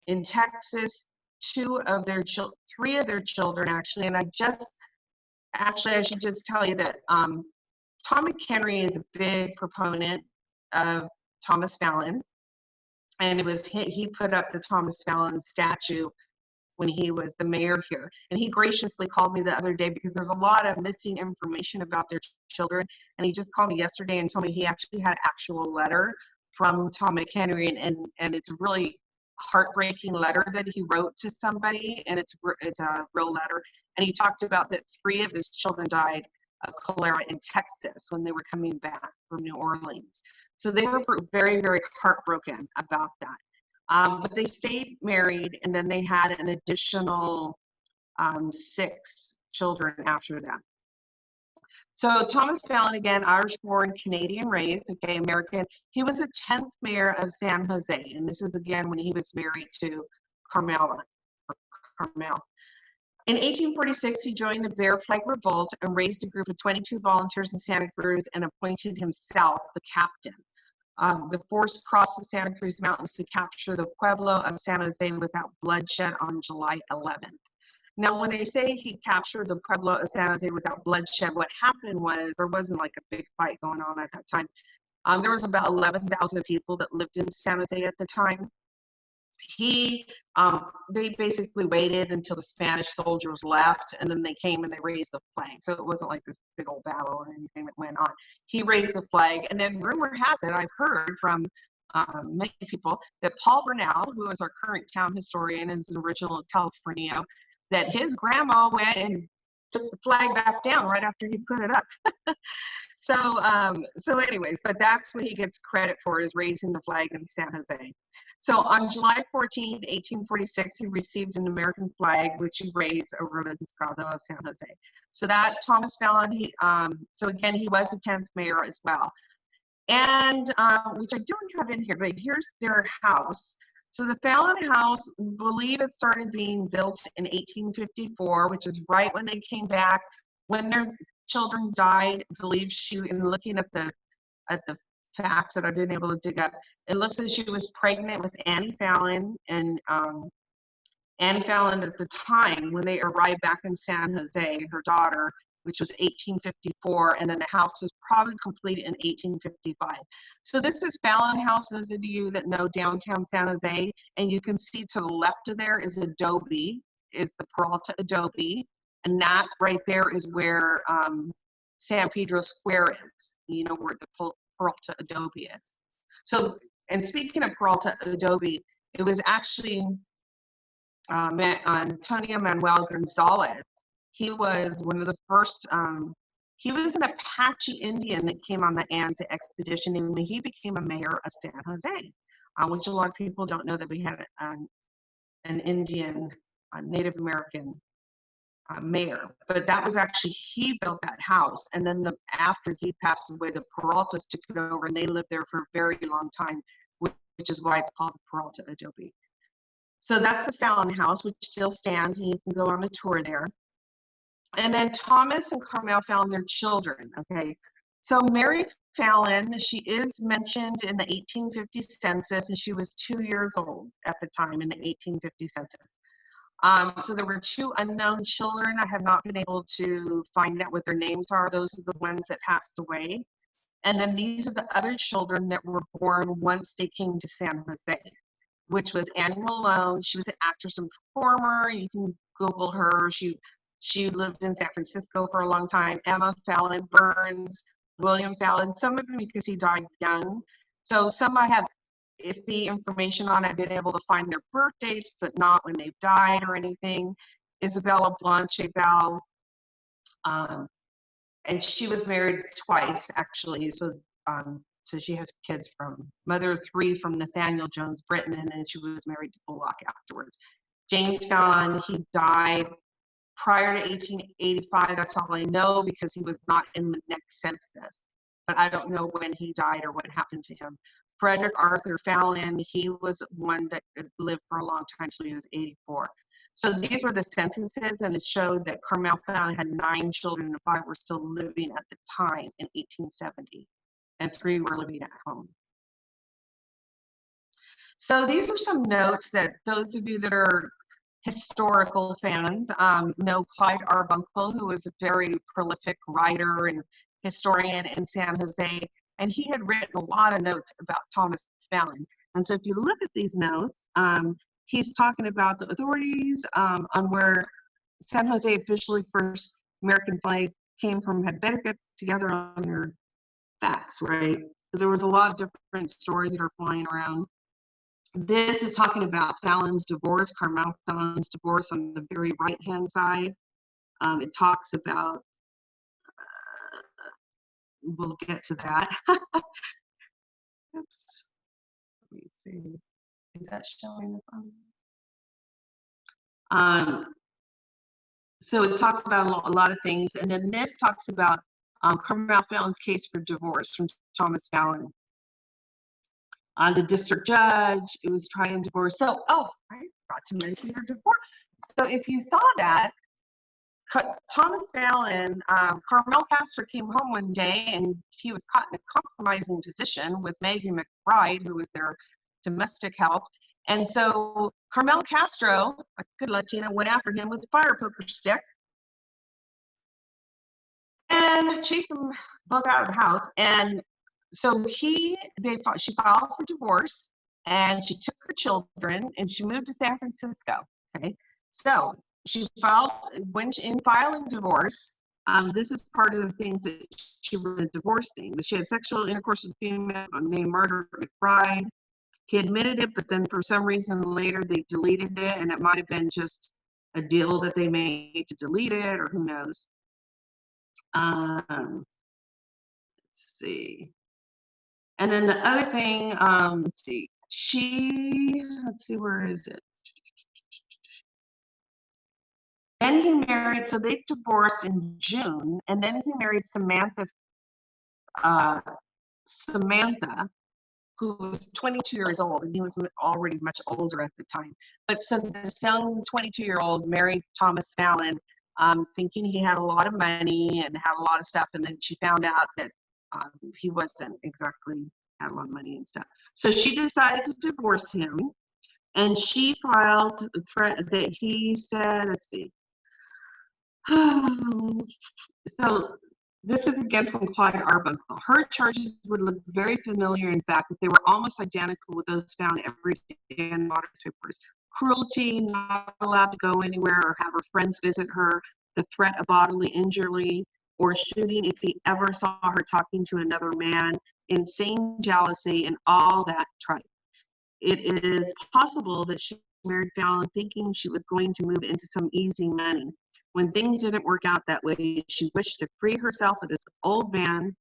in Texas, three of their children actually, and I should just tell you that Tom McHenry is a big proponent of Thomas Fallon, and it was he put up the Thomas Fallon statue when he was the mayor here, and he graciously called me the other day because there's a lot of missing information about their children, and he just called me yesterday and told me he actually had an actual letter from Tom McHenry, and it's a really heartbreaking letter that he wrote to somebody, and it's a real letter, and he talked about that 3 of his children died of cholera in Texas when they were coming back from New Orleans. So they were very, very heartbroken about that. But they stayed married, and then they had an additional 6 children after that. So Thomas Fallon, again, Irish-born, Canadian-raised, okay, American. He was the 10th mayor of San Jose, and this is again when he was married to Carmel. In 1846, he joined the Bear Flag Revolt and raised a group of 22 volunteers in Santa Cruz and appointed himself the captain. The force crossed the Santa Cruz Mountains to capture the Puebla of San Jose without bloodshed on July 11th. Now, when they say he captured the Puebla of San Jose without bloodshed, what happened was there wasn't like a big fight going on at that time. There was about 11,000 people that lived in San Jose at the time. They basically waited until the Spanish soldiers left, and then they came and they raised the flag. So it wasn't like this big old battle or anything that went on. He raised the flag, and then rumor has it, I've heard from many people, that Paul Burnell, who is our current town historian, is an original Californio, that his grandma went and took the flag back down right after he put it up. So anyways, but that's what he gets credit for, is raising the flag in San Jose. So on July 14, 1846, he received an American flag, which he raised over the Pescado of San Jose. So that Thomas Fallon, so again, he was the 10th mayor as well. And which I don't have in here, but here's their house. So the Fallon house, I believe it started being built in 1854, which is right when they came back, when their children died. I believe in looking at the facts that I've been able to dig up, it looks as she was pregnant with Annie Fallon, and Annie Fallon at the time when they arrived back in San Jose, her daughter, which was 1854, and then the house was probably completed in 1855. So this is Fallon House, those of you that know downtown San Jose, and you can see to the left of there is adobe, is the Peralta adobe, and that right there is where San Pedro Square is, you know, where the Peralta adobe is. So, and speaking of Peralta adobe, it was actually Antonio Manuel Gonzalez. He was one of the first, he was an Apache Indian that came on the Anza Expedition, and he became a mayor of San Jose, which a lot of people don't know, that we had an Indian, Native American mayor. But that was actually, he built that house, and then after he passed away, the Peraltas took it over, and they lived there for a very long time, which is why it's called the Peralta adobe. So that's the Fallon house, which still stands, and you can go on a tour there. And then Thomas and Carmel Fallon, their children, okay? So Mary Fallon, she is mentioned in the 1850 census, and she was 2 years old at the time in the 1850 census. So there were 2 unknown children. I have not been able to find out what their names are. Those are the ones that passed away. And then these are the other children that were born once they came to San Jose, which was Annie Malone. She was an actress and performer. You can Google her. She lived in San Francisco for a long time. Emma Fallon Burns, William Fallon. Some of them you can see died young. So some I have iffy information on. I've been able to find their birth dates, but not when they've died or anything. Isabella Blanche-Val, and she was married twice actually. So she has kids from mother of 3 from Nathaniel Jones Britton, and then she was married to Bullock afterwards. James Fallon, he died prior to 1885. That's all I know because he was not in the next census. But I don't know when he died or what happened to him. Frederick Arthur Fallon, he was one that lived for a long time till he was 84. So these were the censuses, and it showed that Carmel Fallon had 9 children and 5 were still living at the time in 1870, and 3 were living at home. So these are some notes that those of you that are historical fans know Clyde Arbuncle, who was a very prolific writer and historian in San Jose, and he had written a lot of notes about Thomas Fallon. And so if you look at these notes, he's talking about the authorities on where San Jose officially first American flag came from had better get together on their facts, right? Because there was a lot of different stories that are flying around. This is talking about Fallon's divorce, Carmel Fallon's divorce on the very right-hand side. It talks about, we'll get to that. Oops. Let me see. Is that showing up? So it talks about a lot of things. And then this talks about Carmel Fallon's case for divorce from Thomas Fallon. The district judge, it was tried and divorced. So, I forgot to mention her divorce. So if you saw that, Thomas Fallon, Carmel Castro came home one day and he was caught in a compromising position with Maggie McBride, who was their domestic help. And so Carmel Castro, a good Latina, went after him with a fire poker stick and chased them both out of the house. And so she filed for divorce, and she took her children and she moved to San Francisco. Okay, so she filed, when in filing divorce, this is part of the things that she wrote the divorce thing, that she had sexual intercourse with a female named Margaret McBride. He admitted it, but then for some reason later they deleted it, and it might have been just a deal that they made to delete it, or who knows. Let's see. And then the other thing, let's see, where is it? Then he married, so they divorced in June, and then he married Samantha, who was 22 years old, and he was already much older at the time. But so this young 22-year-old married Thomas Fallon, thinking he had a lot of money and had a lot of stuff, and then she found out that he wasn't exactly had a lot of money and stuff. So she decided to divorce him, and she filed a threat that he said, let's see. So this is again from Clyde Arbuncle. Her charges would look very familiar, in fact, but they were almost identical with those found every day in modern papers. Cruelty, not allowed to go anywhere or have her friends visit her, the threat of bodily injury, or shooting if he ever saw her talking to another man, insane jealousy, and all that tripe. It is possible that she married Fallon thinking she was going to move into some easy money. When things didn't work out that way, she wished to free herself of this old man,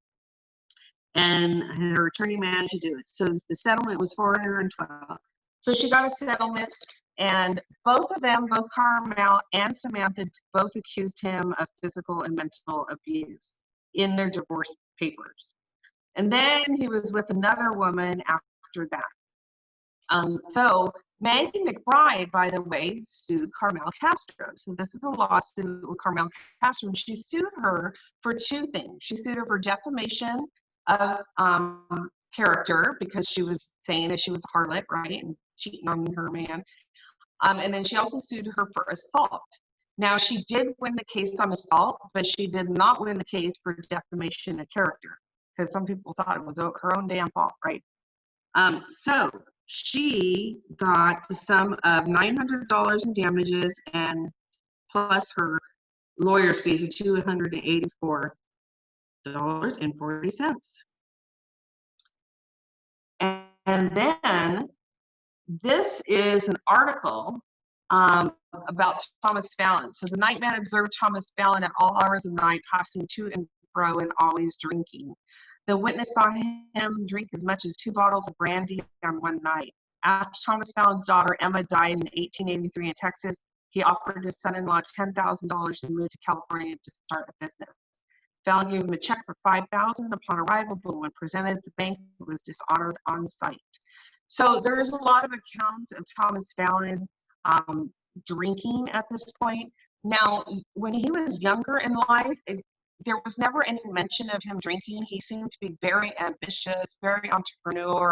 and her attorney managed to do it. So the settlement was $412. So she got a settlement, and both of them, both Carmel and Samantha, both accused him of physical and mental abuse in their divorce papers. And then he was with another woman after that. So Maggie McBride, by the way, sued Carmel Castro. So this is a lawsuit with Carmel Castro, and she sued her for 2 things. She sued her for defamation of character, because she was saying that she was a harlot, right, and cheating on her man. And then she also sued her for assault. Now, she did win the case on assault, but she did not win the case for defamation of character, because some people thought it was her own damn fault, right? So she got the sum of $900 in damages, and plus her lawyer's fees of $284.40. And then this is an article about Thomas Fallon. So the night man observed Thomas Fallon at all hours of the night, passing to and fro and always drinking. The witness saw him drink as much as 2 bottles of brandy on one night. After Thomas Fallon's daughter Emma died in 1883 in Texas, he offered his son-in-law $10,000 to move to California to start a business. Fallon gave him a check for $5,000 upon arrival, but when presented at the bank, he was dishonored on sight. So there's a lot of accounts of Thomas Fallon drinking at this point. Now, when he was younger in life, there was never any mention of him drinking. He seemed to be very ambitious, very entrepreneur,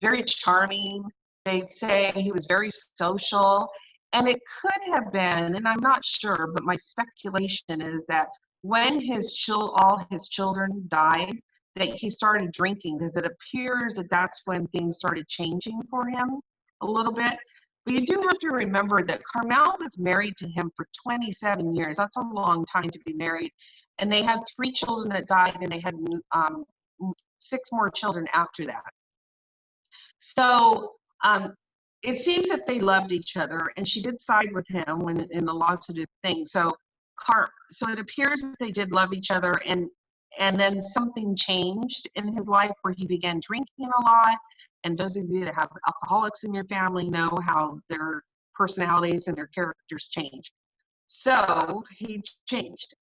very charming. They'd say he was very social. And it could have been, and I'm not sure, but my speculation is that when all his children died, that he started drinking, because it appears that that's when things started changing for him a little bit. But you do have to remember that Carmel was married to him for 27 years. That's a long time to be married. And they had 3 children that died, and they had 6 more children after that. So it seems that they loved each other, and she did side with him when in the lawsuit thing. So it appears that they did love each other, and then something changed in his life where he began drinking a lot. And those of you that have alcoholics in your family know how their personalities and their characters change. So he changed.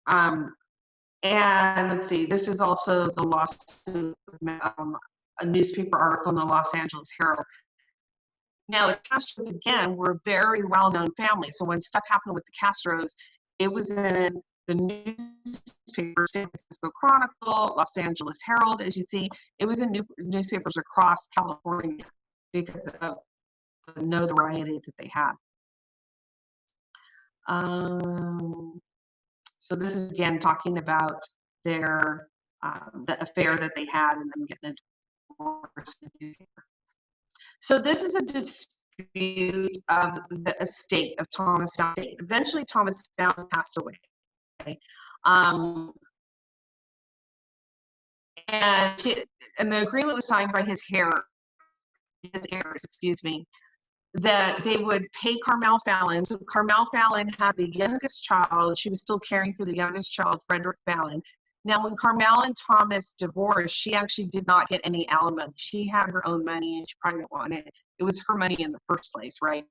And let's see, this is also the lawsuit, a newspaper article in the Los Angeles Herald. Now, the Castros, again, were a very well-known family. So when stuff happened with the Castros, it was in the newspapers, San Francisco Chronicle, Los Angeles Herald, as you see. It was in newspapers across California because of the notoriety that they had. So this is, again, talking about their the affair that they had and them getting a divorce. So this is a dispute of the estate of Thomas Fallon. Eventually, Thomas Fallon passed away. And the agreement was signed by his heirs, that they would pay Carmel Fallon. So Carmel Fallon had the youngest child. She was still caring for the youngest child, Frederick Fallon. Now, when Carmel and Thomas divorced, she actually did not get any alimony. She had her own money, and she probably didn't want it. It was her money in the first place, right?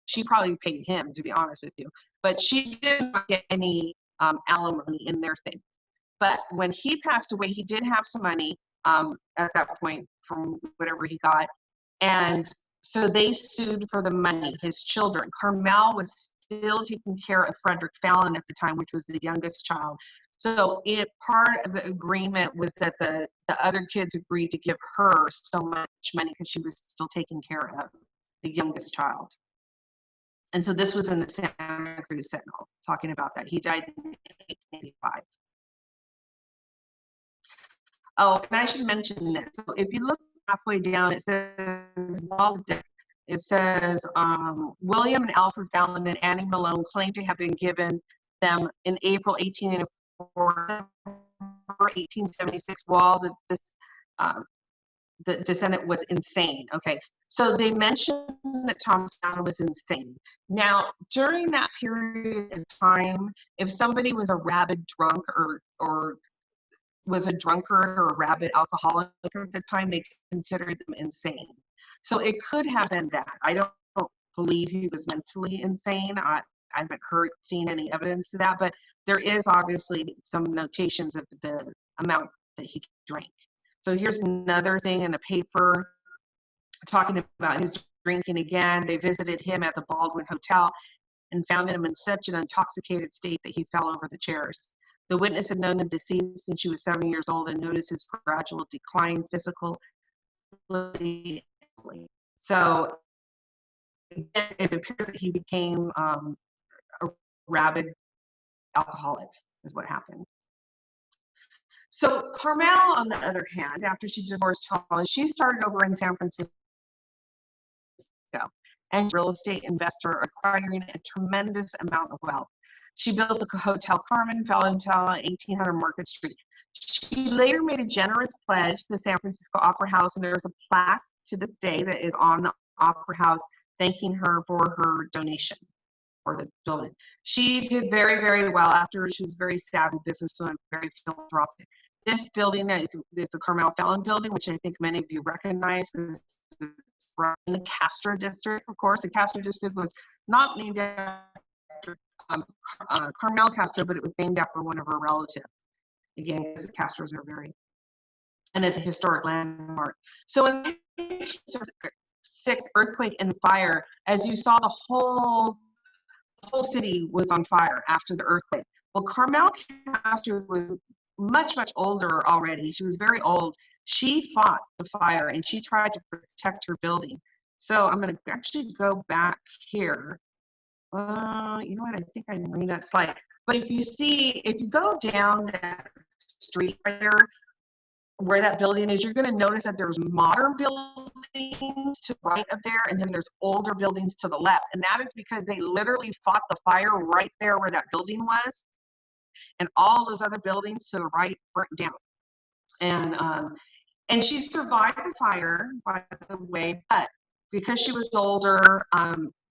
She probably paid him, to be honest with you. But she did not get any alimony in their thing. But when he passed away, he did have some money at that point from whatever he got. And so they sued for the money, his children. Carmel was still taking care of Frederick Fallon at the time, which was the youngest child. So part of the agreement was that the other kids agreed to give her so much money because she was still taking care of the youngest child. And so this was in the Santa Cruz Sentinel, talking about that. He died in 1885. Oh, and I should mention this. So if you look halfway down, it says William and Alfred Fallon and Annie Malone claim to have been given them in April 1884, 1876, while the descendant was insane. Okay, so they mentioned that Thomas Fallon was insane. Now, during that period of time, if somebody was a rabid drunk or was a drunkard or a rabid alcoholic at the time, they considered them insane. So it could have been that. I don't believe he was mentally insane. I haven't seen any evidence of that, but there is obviously some notations of the amount that he drank. So here's another thing in the paper talking about his drinking again. They visited him at the Baldwin Hotel and found him in such an intoxicated state that he fell over the chairs. The witness had known the deceased since she was 7 years old and noticed his gradual decline physically. So it appears that he became a rabid alcoholic, is what happened. So Carmel, on the other hand, after she divorced Thomas, she started over in San Francisco and real estate investor, acquiring a tremendous amount of wealth. She built the Hotel Carmen Fallon on 1800 Market Street. She later made a generous pledge to the San Francisco Opera House, and there's a plaque to this day that is on the Opera House thanking her for her donation for the building. She did very, very well after. She was a very savvy businesswoman, very philanthropic. This building is the Carmel Fallon building, which I think many of you recognize. This is in the Castro district, of course. The Castro district was not named after Carmel Castro, but it was named after one of her relatives. Again, because the Castros are very, and it's a historic landmark. So in the 1906 earthquake and fire, as you saw, the whole city was on fire after the earthquake. Well, Carmel Castro was much, much older already. She was very old. She fought the fire and she tried to protect her building. So I'm going to actually go back here. You know what? I think I read that slide. But if you go down that street right there, where that building is, you're going to notice that there's modern buildings to the right of there, and then there's older buildings to the left. And that is because they literally fought the fire right there where that building was, and all those other buildings to the right burnt down. And she survived the fire, by the way, but because she was older,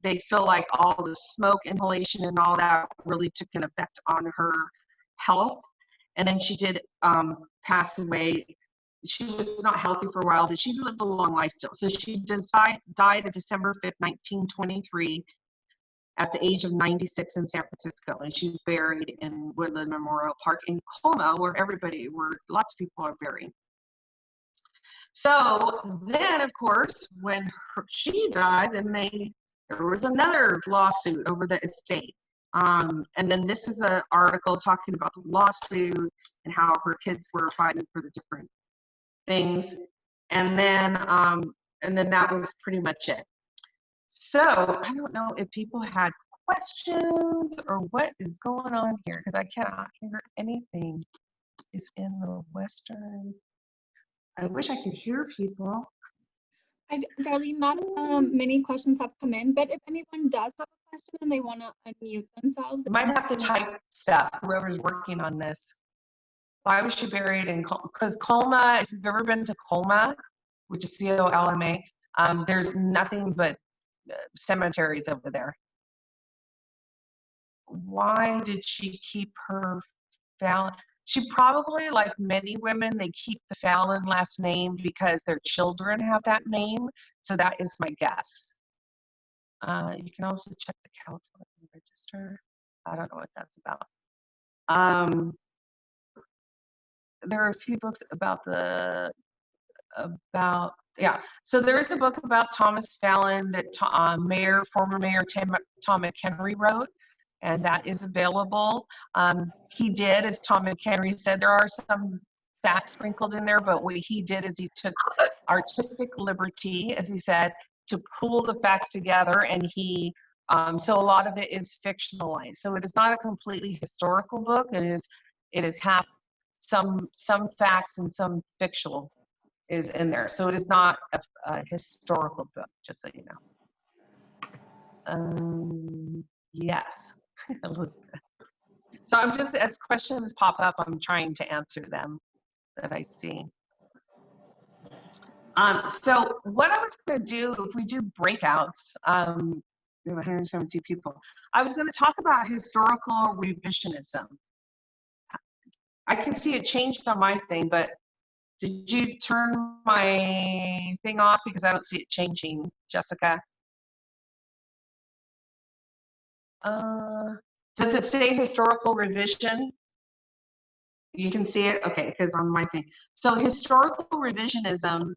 they feel like all the smoke inhalation and all that really took an effect on her health. And then she did pass away. She was not healthy for a while, but she lived a long life still. So she died on December 5th, 1923, at the age of 96 in San Francisco. And she was buried in Woodland Memorial Park in Colma, where lots of people are buried. So then, of course, when she died, then there was another lawsuit over the estate. And then this is an article talking about the lawsuit and how her kids were fighting for the different things. And then that was pretty much it. So I don't know if people had questions or what is going on here, because I cannot hear anything. Is in the Western. I wish I could hear people. Darlene, not many questions have come in, but if anyone does have a question and they want to unmute themselves. You might have to type stuff, whoever's working on this. Why was she buried in Colma? Because Colma, if you've ever been to Colma, which is Colma, there's nothing but cemeteries over there. Why did she keep her Fallon? She probably, like many women, they keep the Fallon last name because their children have that name. So that is my guess. You can also check the California Register. I don't know what that's about. There are a few books so there is a book about Thomas Fallon that former Mayor Tom McHenry wrote, and that is available. He did, as Tom McHenry said, there are some facts sprinkled in there, but what he did is he took artistic liberty, as he said, to pull the facts together, and so a lot of it is fictionalized. So it is not a completely historical book. It is half some facts and some fictional is in there. So it is not a historical book, just so you know. Yes, Elizabeth. So I'm just, as questions pop up, I'm trying to answer them that I see. So what I was going to do, if we do breakouts, we have 172 people. I was going to talk about historical revisionism. I can see it changed on my thing, but did you turn my thing off because I don't see it changing, Jessica? Does it say historical revision? You can see it? Okay, because on my thing. So historical revisionism,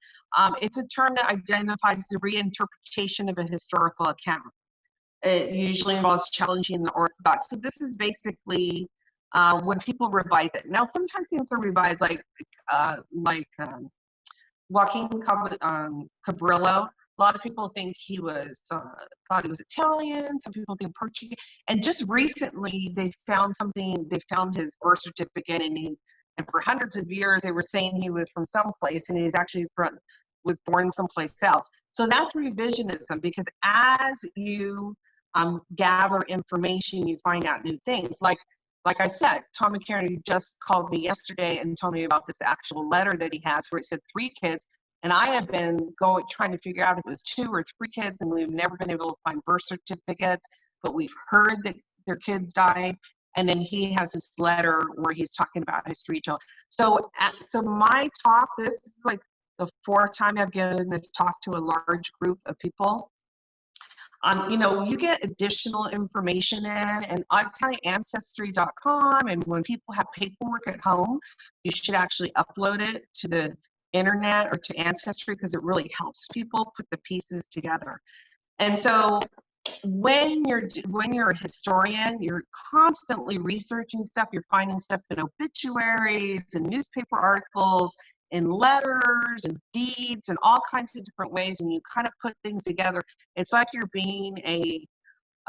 it's a term that identifies the reinterpretation of a historical account. It usually involves challenging the orthodox. So this is basically when people revise it. Now, sometimes things are revised, like Joaquin Cabrillo. A lot of people think he was thought he was Italian. Some people think Portuguese. And just recently, they found something. They found his birth certificate, and for hundreds of years, they were saying he was from someplace, and he's actually was born someplace else. So that's revisionism, because as you gather information, you find out new things. Like like I said, Tommy Kennedy just called me yesterday and told me about this actual letter that he has where it said 3 kids. And I have been trying to figure out if it was 2 or 3 kids, and we've never been able to find birth certificates, but we've heard that their kids died. And then he has this letter where he's talking about his 3 children. So my talk, this is like the 4th time I've given this talk to a large group of people. You know, you get additional information in, and I tell you, Ancestry.com, and when people have paperwork at home, you should actually upload it to the internet or to Ancestry because it really helps people put the pieces together. And so when you're a historian, you're constantly researching stuff. You're finding stuff in obituaries and newspaper articles, in letters and deeds and all kinds of different ways, and you kind of put things together. It's like you're being a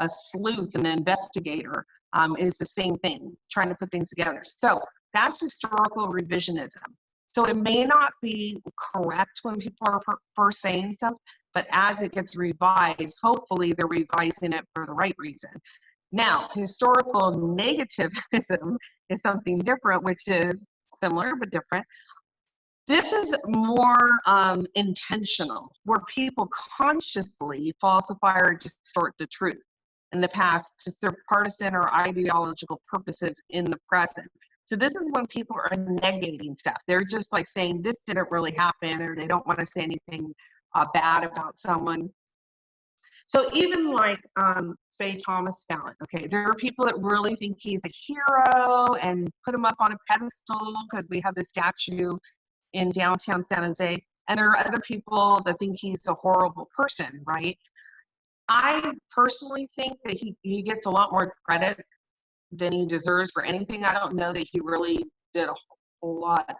sleuth, an investigator. Is the same thing, trying to put things together. So that's historical revisionism. So it may not be correct when people are first saying something, but as it gets revised, hopefully they're revising it for the right reason. Now, historical negativism is something different, which is similar but different. This is more intentional, where people consciously falsify or distort the truth in the past to serve partisan or ideological purposes in the present. So this is when people are negating stuff. They're just like saying this didn't really happen, or they don't want to say anything bad about someone. So even like, say, Thomas Fallon, okay, there are people that really think he's a hero and put him up on a pedestal because we have the statue in downtown San Jose, and there are other people that think he's a horrible person, right? I personally think that he gets a lot more credit than he deserves for anything. I don't know that he really did a whole lot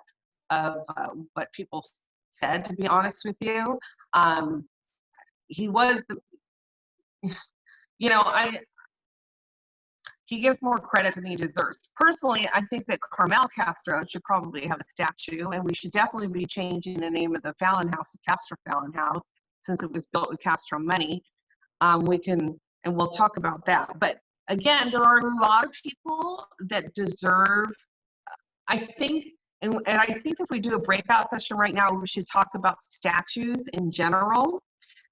of what people said, to be honest with you. He was, you know, he gives more credit than he deserves. Personally, I think that Carmel Castro should probably have a statue, and we should definitely be changing the name of the Fallon House to Castro Fallon House, since it was built with Castro money. We'll talk about that. But again, there are a lot of people that deserve, I think, and I think if we do a breakout session right now, we should talk about statues in general,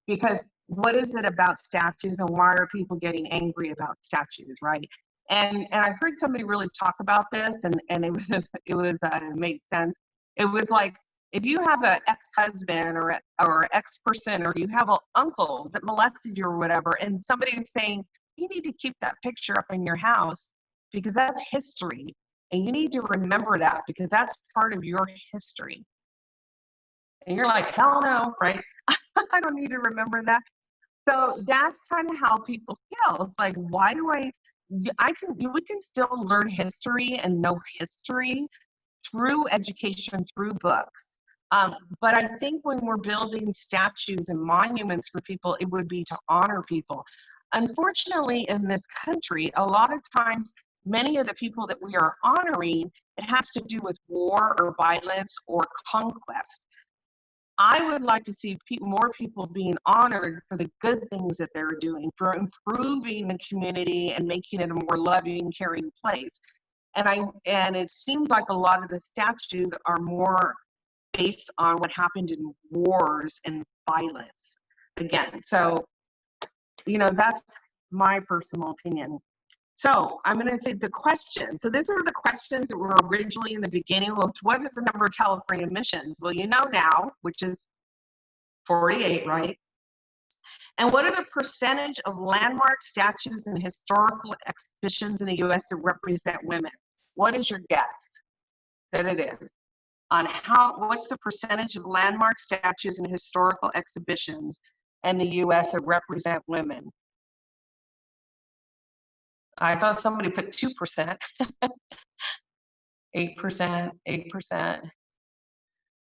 because what is it about statues and why are people getting angry about statues, right? And I heard somebody really talk about this, and it made sense. It was like, if you have an ex-husband or ex-person, or you have an uncle that molested you or whatever, and somebody is saying, you need to keep that picture up in your house because that's history, and you need to remember that because that's part of your history. And you're like, hell no, right? I don't need to remember that. So that's kind of how people feel. It's like, why do we can still learn history and know history through education, through books. But I think when we're building statues and monuments for people, it would be to honor people. Unfortunately, in this country, a lot of times, many of the people that we are honoring, it has to do with war or violence or conquest. I would like to see more people being honored for the good things that they're doing, for improving the community and making it a more loving, caring place. And it seems like a lot of the statues are more based on what happened in wars and violence. Again, so, you know, that's my personal opinion. So I'm going to say the question. So these are the questions that were originally in the beginning. Well, what is the number of California missions? Well, you know now, which is 48, right? And what are the percentage of landmark statues and historical exhibitions in the U.S. that represent women? What is your guess that it is? On what's the percentage of landmark statues and historical exhibitions in the U.S. that represent women? I saw somebody put 2%, 8%, 8%.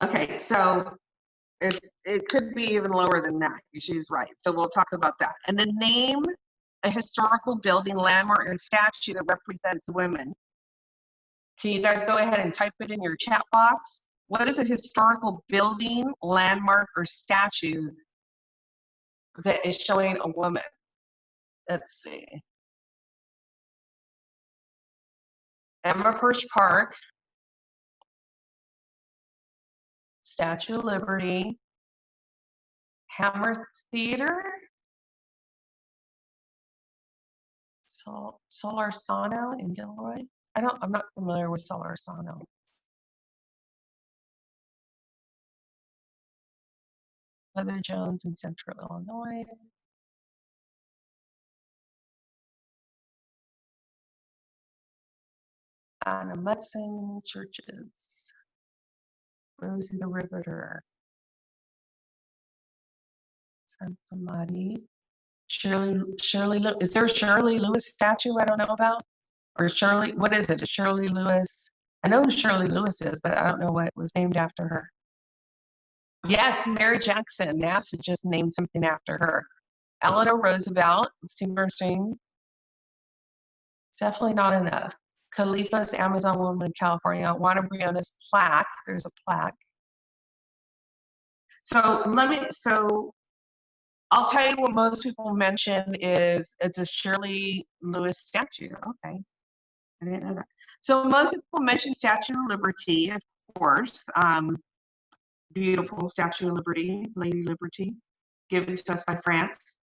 Okay, so it could be even lower than that. She's right. So we'll talk about that. And then name a historical building, landmark, and statue that represents women. Can you guys go ahead and type it in your chat box? What is a historical building, landmark, or statue that is showing a woman? Let's see. Emma Park, Statue of Liberty, Hammer Theater, Solarsano in Gilroy. I'm not familiar with Solarsano. Mother Jones in Central Illinois. Anna Mutson churches. Rosie the Riveter. Santa Maria. Is there a Shirley Lewis statue I don't know about? Or Shirley, what is it? A Shirley Lewis? I know who Shirley Lewis is, but I don't know what was named after her. Yes, Mary Jackson. NASA just named something after her. Eleanor Roosevelt, Steamer Stream. It's definitely not enough. Khalifa's Amazon woman in California. Juana Briones plaque. There's a plaque. So I'll tell you what most people mention is it's a Shirley Lewis statue. Okay, I didn't know that. So most people mention Statue of Liberty, of course. Beautiful Statue of Liberty, Lady Liberty, given to us by France.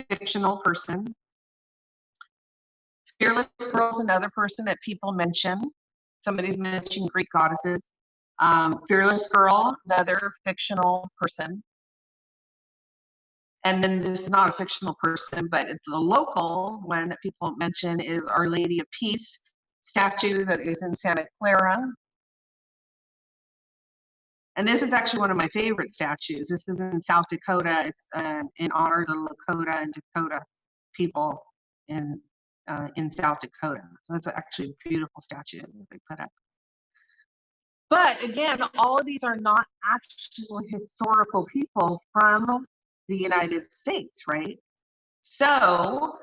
Fictional person. Fearless Girl is another person that people mention. Somebody's mentioned Greek goddesses. Fearless Girl, another fictional person. And then this is not a fictional person, but it's a local one that people mention is Our Lady of Peace statue that is in Santa Clara. And this is actually one of my favorite statues. This is in South Dakota. It's in honor of the Lakota and Dakota people in South Dakota. So it's actually a beautiful statue that they put up. But again, all of these are not actually historical people from the United States, right? So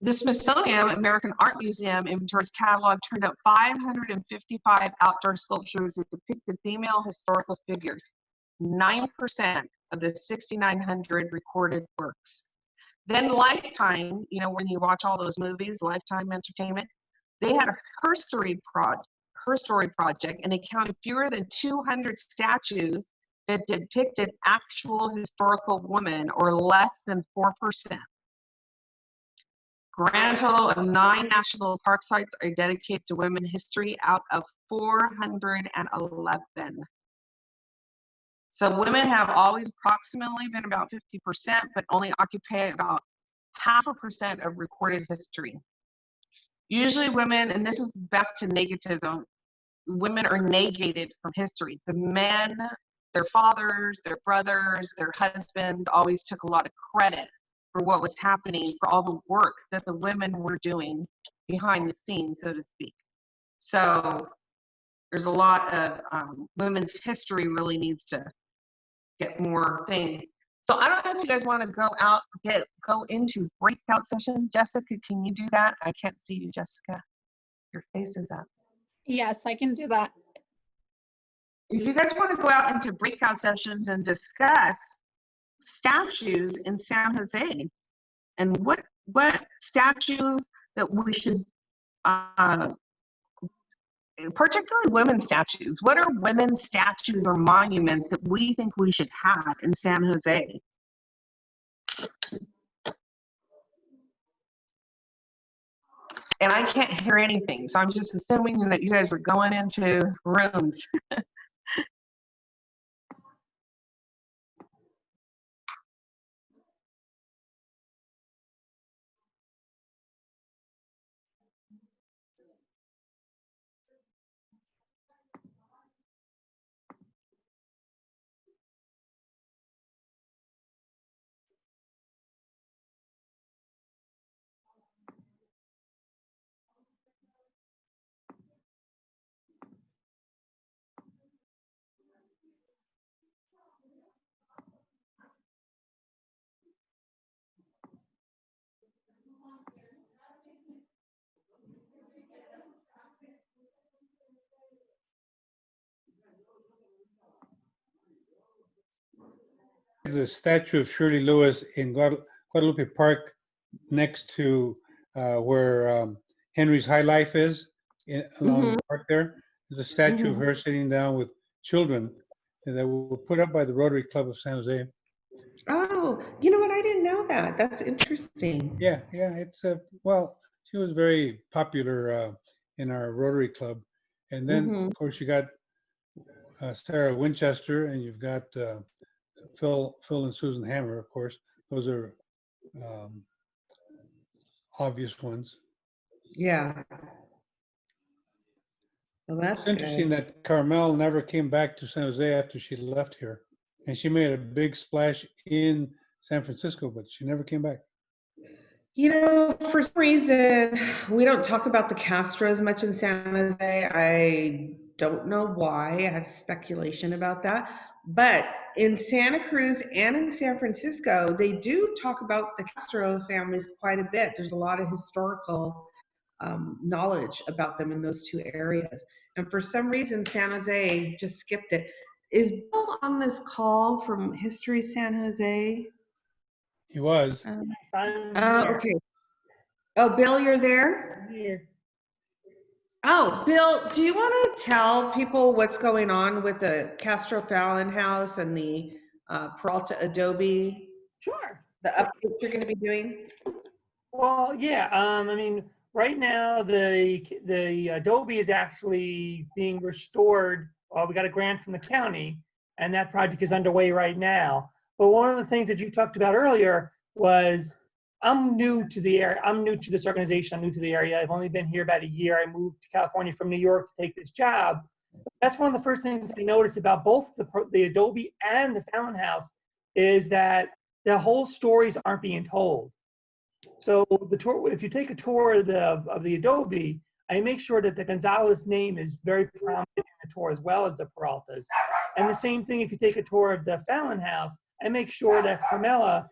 the Smithsonian American Art Museum inventory's catalog turned up 555 outdoor sculptures that depicted female historical figures, 9% of the 6,900 recorded works. Then Lifetime, you know, when you watch all those movies, Lifetime Entertainment, they had Her Story project, and they counted fewer than 200 statues that depicted actual historical women, or less than 4%. Grand total of 9 national park sites are dedicated to women history out of 411. So women have always approximately been about 50%, but only occupy about 0.5% of recorded history. Usually women, and this is back to negativism, women are negated from history. The men, their fathers, their brothers, their husbands always took a lot of credit for what was happening, for all the work that the women were doing behind the scenes, so to speak. So there's a lot of women's history really needs to get more things. So I don't know if you guys want to go into breakout session. Jessica, can you do that? I can't see you, Jessica. Your face is up. Yes, I can do that. If you guys want to go out into breakout sessions and discuss statues in San Jose and what statues that we should, particularly women's statues, what are women's statues or monuments that we think we should have in San Jose? And I can't hear anything, so I'm just assuming that you guys are going into rooms. The statue of Shirley Lewis in Guadalupe Park, next to where Henry's High Life is. along the park there. There's a statue of her sitting down with children that were put up by the Rotary Club of San Jose. Oh, you know what? I didn't know that. That's interesting. Yeah, it's well, she was very popular in our Rotary Club. And then, of course, you got Sarah Winchester, and you've got Phil and Susan Hammer, of course. Those are obvious ones. Yeah. Well, that's It's interesting good. that Carmel never came back to San Jose after she left here. And she made a big splash in San Francisco, but she never came back. You know, for some reason, we don't talk about the Castros much in San Jose. I don't know why. I have speculation about that. But in Santa Cruz and in San Francisco, they do talk about the Castro families quite a bit. There's a lot of historical knowledge about them in those two areas. And for some reason, San Jose just skipped it. Is Bill on this call from History San Jose? He was. Okay. Oh, Bill, you're there? Here. Oh, Bill, do you want to tell people what's going on with the Castro Fallon house and the Peralta Adobe, Sure. the updates you're going to be doing? Well, yeah. I mean, right now the Adobe is actually being restored. We got a grant from the county, and that project is underway right now. But one of the things that you talked about earlier was I'm new to the area. I'm new to this organization. I'm new to the area. I've only been here about a year. I moved to California from New York to take this job. That's one of the first things I noticed about both the Adobe and the Fallon House is that the whole stories aren't being told. So the tour, if you take a tour of the Adobe, I make sure that the Gonzalez name is very prominent in the tour as well as the Peraltas. And the same thing if you take a tour of the Fallon House, I make sure that Carmela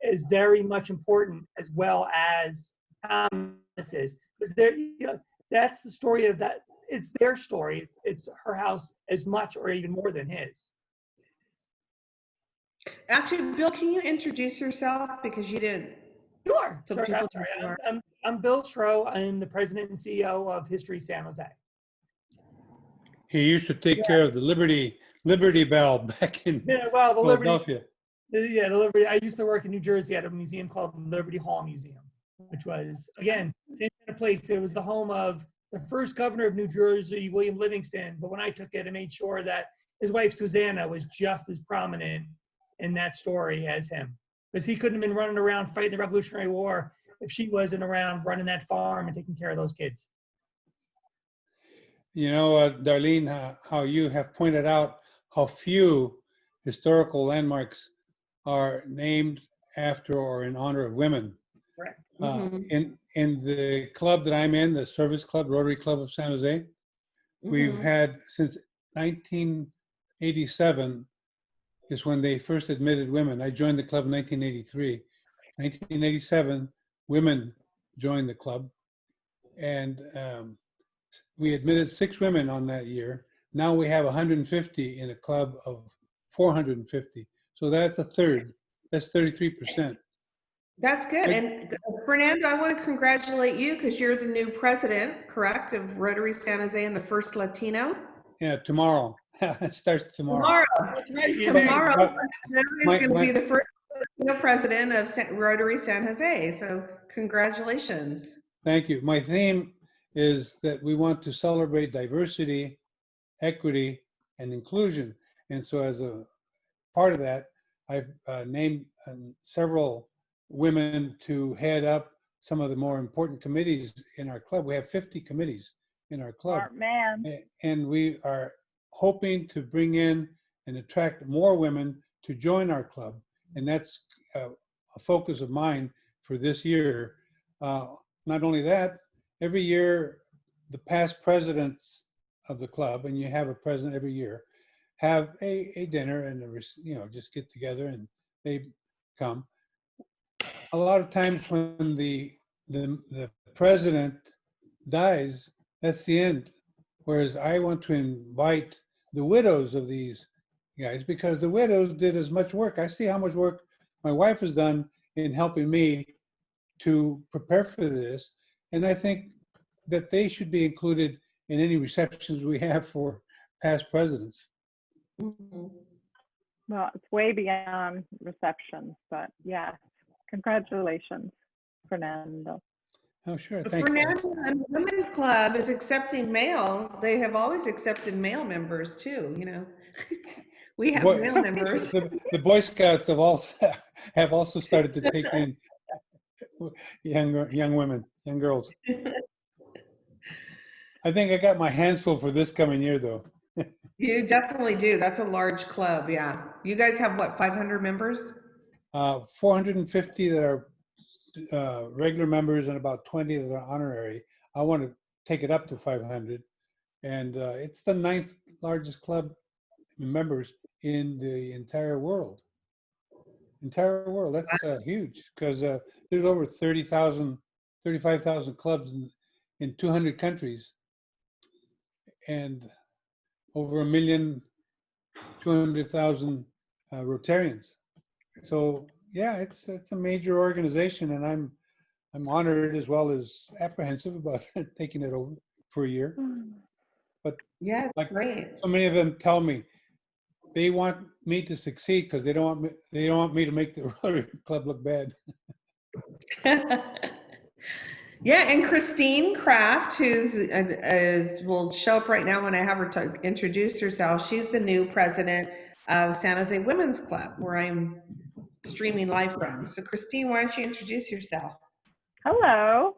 is very much important as well as Thomas is. Because that's the story of that. It's their story. It's her house as much or even more than his. Actually, Bill, can you introduce yourself because you didn't? Sure. Some Sorry, people I'm Bill Schro. I'm the president and CEO of History San Jose. He used to take care of the Liberty Bell back in Yeah, well, the Philadelphia. Yeah, the Liberty. I used to work in New Jersey at a museum called Liberty Hall Museum, which was, again, same kind of place. It was the home of the first governor of New Jersey, William Livingston. But when I took it, I made sure that his wife, Susanna, was just as prominent in that story as him. Because he couldn't have been running around fighting the Revolutionary War if she wasn't around running that farm and taking care of those kids. You know, Darlene, how you have pointed out how few historical landmarks are named after or in honor of women. Correct. In the club that I'm in, the Service Club, Rotary Club of San Jose, we've had since 1987 is when they first admitted women. I joined the club in 1983. 1987, women joined the club, and we admitted 6 women on that year. Now we have 150 in a club of 450. So that's a third. That's 33%. That's good. And Fernando, I want to congratulate you because you're the new president, correct, of Rotary San Jose and the first Latino. Yeah, tomorrow. It starts tomorrow. That's right. Tomorrow, My- is going to be my- the first Latino president of Rotary San Jose. So congratulations. Thank you. My theme is that we want to celebrate diversity, equity, and inclusion. And so as a part of that, I've named several women to head up some of the more important committees in our club. We have 50 committees in our club. Smart man. And we are hoping to bring in and attract more women to join our club. And that's a focus of mine for this year. Not only that, every year, the past presidents of the club, and you have a president every year, have a dinner and just get together and they come. A lot of times when the president dies, that's the end. Whereas I want to invite the widows of these guys because the widows did as much work. I see how much work my wife has done in helping me to prepare for this. And I think that they should be included in any receptions we have for past presidents. Mhm. Well, it's way beyond receptions, but yes, congratulations, Fernando. Oh, sure. Thanks. Fernando and the Women's Club is accepting male. They have always accepted male members too, you know. We have Boy- male members. The Boy Scouts have also started to take in young women, young girls. I think I got my hands full for this coming year, though. You definitely do. That's a large club, yeah. You guys have what, 500 members? 450 that are regular members and about 20 that are honorary. I want to take it up to 500, and it's the 9th largest club in members in the entire world. That's huge, because there's over 30,000, 35,000 clubs in 200 countries, and over 1,200,000 Rotarians. So yeah, it's a major organization, and I'm honored as well as apprehensive about taking it over for a year. But Yeah, like great. so many of them tell me, they want me to succeed because they don't want me to make the Rotary Club look bad. Yeah, and Christine Kraft, who's will show up right now when I have her to introduce herself. She's the new president of San Jose Women's Club, where I'm streaming live from. So Christine, why don't you introduce yourself? Hello.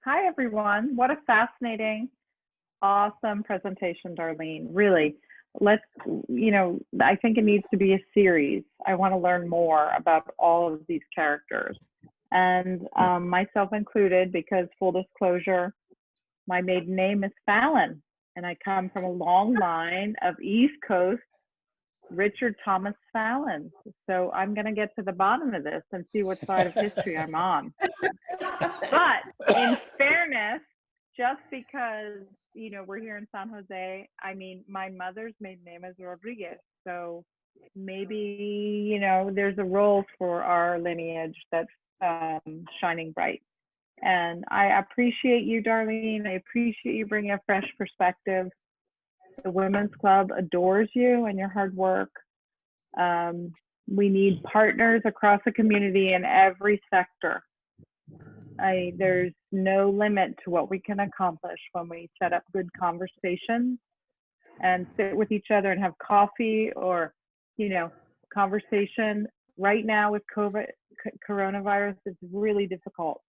Hi, everyone. What a fascinating, awesome presentation, Darlene. Really, I think it needs to be a series. I want to learn more about all of these characters, and myself included, because full disclosure, my maiden name is Fallon, and I come from a long line of East Coast Richard Thomas Fallon. So I'm going to get to the bottom of this and see what side of history I'm on. But in fairness, just because, we're here in San Jose, I mean, my mother's maiden name is Rodriguez. So maybe, there's a role for our lineage that's shining bright. And I appreciate you, Darlene. I appreciate you bringing a fresh perspective. The Women's Club adores you and your hard work. We need partners across the community in every sector. There's no limit to what we can accomplish when we set up good conversations and sit with each other and have coffee or, conversation. Right now with coronavirus, it's really difficult.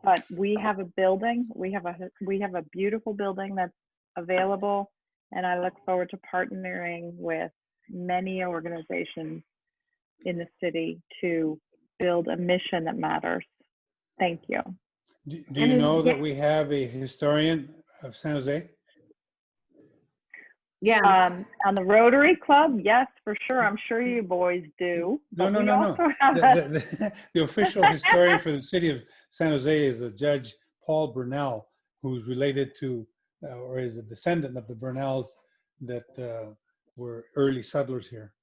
But we have a building. We have a beautiful building that's available, and I look forward to partnering with many organizations in the city to build a mission that matters. Thank you. Do you know that we have a historian of San Jose? Yeah. On the Rotary Club, yes, for sure. I'm sure you boys do. No. The official historian for the city of San Jose is a Judge Paul Burnell, who's related to, or is a descendant of the Burnells that were early settlers here.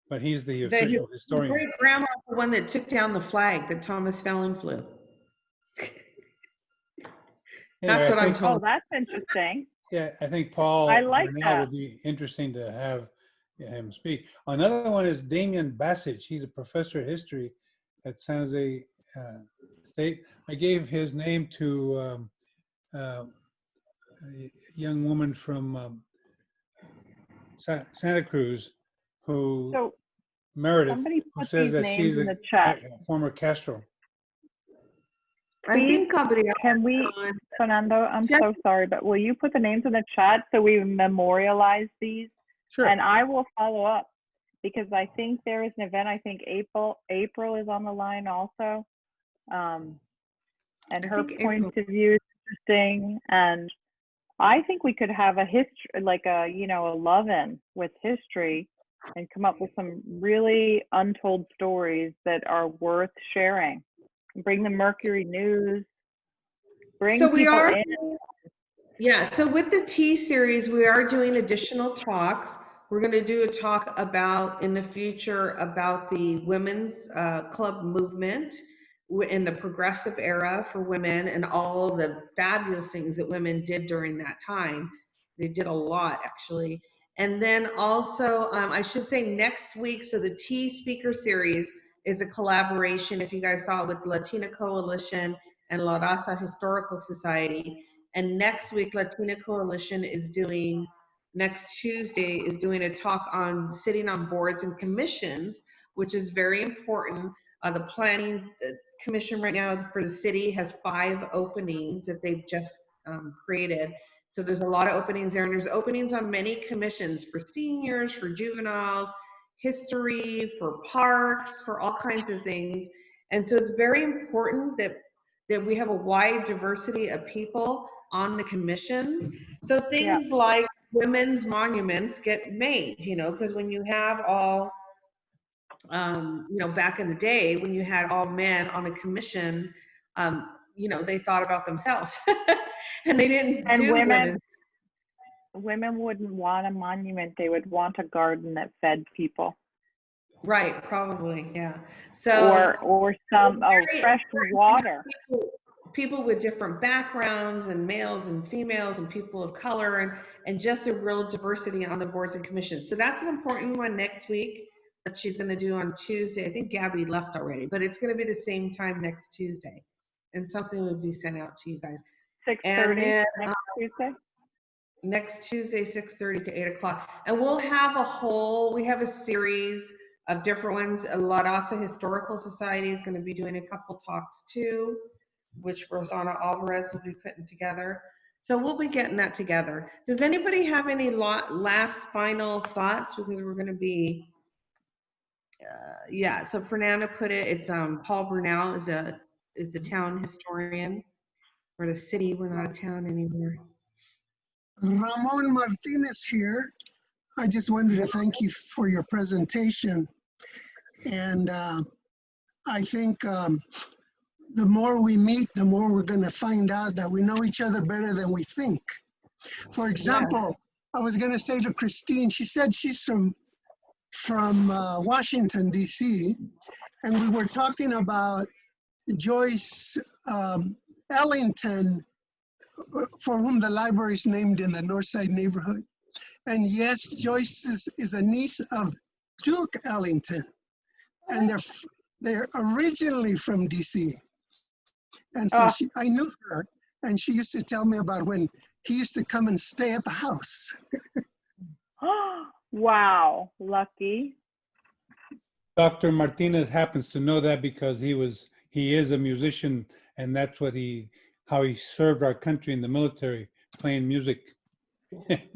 But he's the official historian. Great grandma, the one that took down the flag that Thomas Fallon flew. That's what I'm told. Oh, that's interesting. Yeah, I think Paul like Burnell that. would be interesting to have him speak. Another one is Damian Bassage. He's a professor of history at San Jose State. I gave his name to a young woman from Santa Cruz, who Meredith, who says that she's in the chat. a former Castro. I think Can we, Fernando, I'm so sorry, but will you put the names in the chat so we memorialize these? Sure. And I will follow up, because I think there is an event, I think April is on the line also. And her point of view is interesting. And I think we could have a history, like a love-in with history, and come up with some really untold stories that are worth sharing. Bring the Mercury News. Bring people in. Yeah, so with the T series, we are doing additional talks. We're going to do a talk about, in the future, about the women's club movement. in the progressive era for women and all of the fabulous things that women did during that time. They did a lot, actually. And then also, I should say next week, so the T speaker series is a collaboration, if you guys saw it, with the Latina Coalition and La Raza Historical Society. And next week, Latina Coalition is doing, next Tuesday, is doing a talk on sitting on boards and commissions, which is very important. The planning commission right now for the city has 5 openings that they've just created. So there's a lot of openings there, and there's openings on many commissions for seniors, for juveniles, history, for parks, for all kinds of things. And so it's very important that we have a wide diversity of people on the commissions. So things like women's monuments get made, you know, because when you have all, you know, back in the day when you had all men on the commission, you know, they thought about themselves and they didn't do women wouldn't want a monument. They would want a garden that fed people. Right, probably, yeah. So or some fresh water. People with different backgrounds, and males and females and people of color, and just a real diversity on the boards and commissions. So that's an important one next week that she's going to do on Tuesday. I think Gabby left already, but it's going to be the same time next Tuesday, and something will be sent out to you guys. 6:30 next Tuesday. Next Tuesday, 6:30 to 8 o'clock. And we'll have we have a series of different ones. La Raza Historical Society is going to be doing a couple talks too, which Rosanna Alvarez will be putting together. So we'll be getting that together. Does anybody have any last final thoughts? Because we're going to be, yeah. So Fernanda put it, it's Paul Brunel is the town historian for the city. We're not a town anymore. Ramon Martinez here. I just wanted to thank you for your presentation. And I think the more we meet, the more we're going to find out that we know each other better than we think. For example, I was going to say to Christine, she said she's from Washington, D.C., and we were talking about Joyce Ellington, for whom the library is named in the Northside neighborhood. And yes, Joyce is a niece of Duke Ellington, and they're originally from DC. And so I knew her, and she used to tell me about when he used to come and stay at the house. Wow, lucky. Dr. Martinez happens to know that because he is a musician, and that's how he served our country in the military, playing music.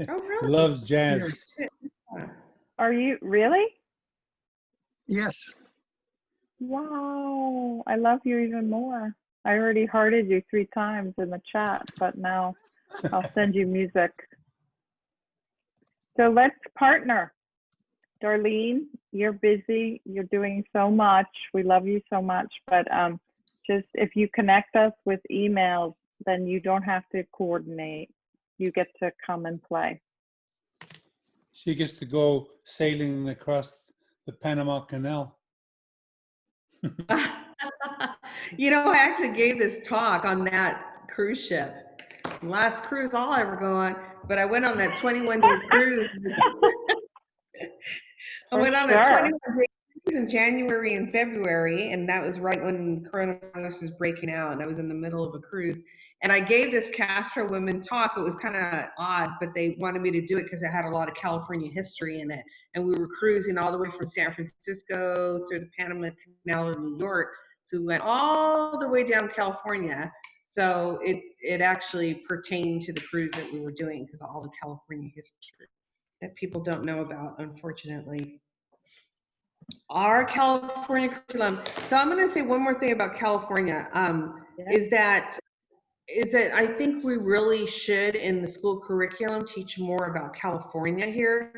Oh, really? Loves jazz. Yes. Are you really? Yes. Wow, I love you even more. I already hearted you 3 times in the chat, but now I'll send you music. So let's partner. Darlene, you're busy. You're doing so much. We love you so much. But just if you connect us with emails, then you don't have to coordinate. You get to come and play. She gets to go sailing across the Panama Canal. You know, I actually gave this talk on that cruise ship. Last cruise I'll ever go on, but I went on that 21-day cruise. I went on a 21-day cruise in January and February, and that was right when coronavirus was breaking out, and I was in the middle of a cruise. And I gave this Castro Women talk. It was kind of odd, but they wanted me to do it because it had a lot of California history in it. And we were cruising all the way from San Francisco through the Panama Canal to New York. So we went all the way down California. So it actually pertained to the cruise that we were doing because of all the California history that people don't know about, unfortunately. Our California curriculum. So I'm going to say one more thing about California, is that I think we really should, in the school curriculum, teach more about California here,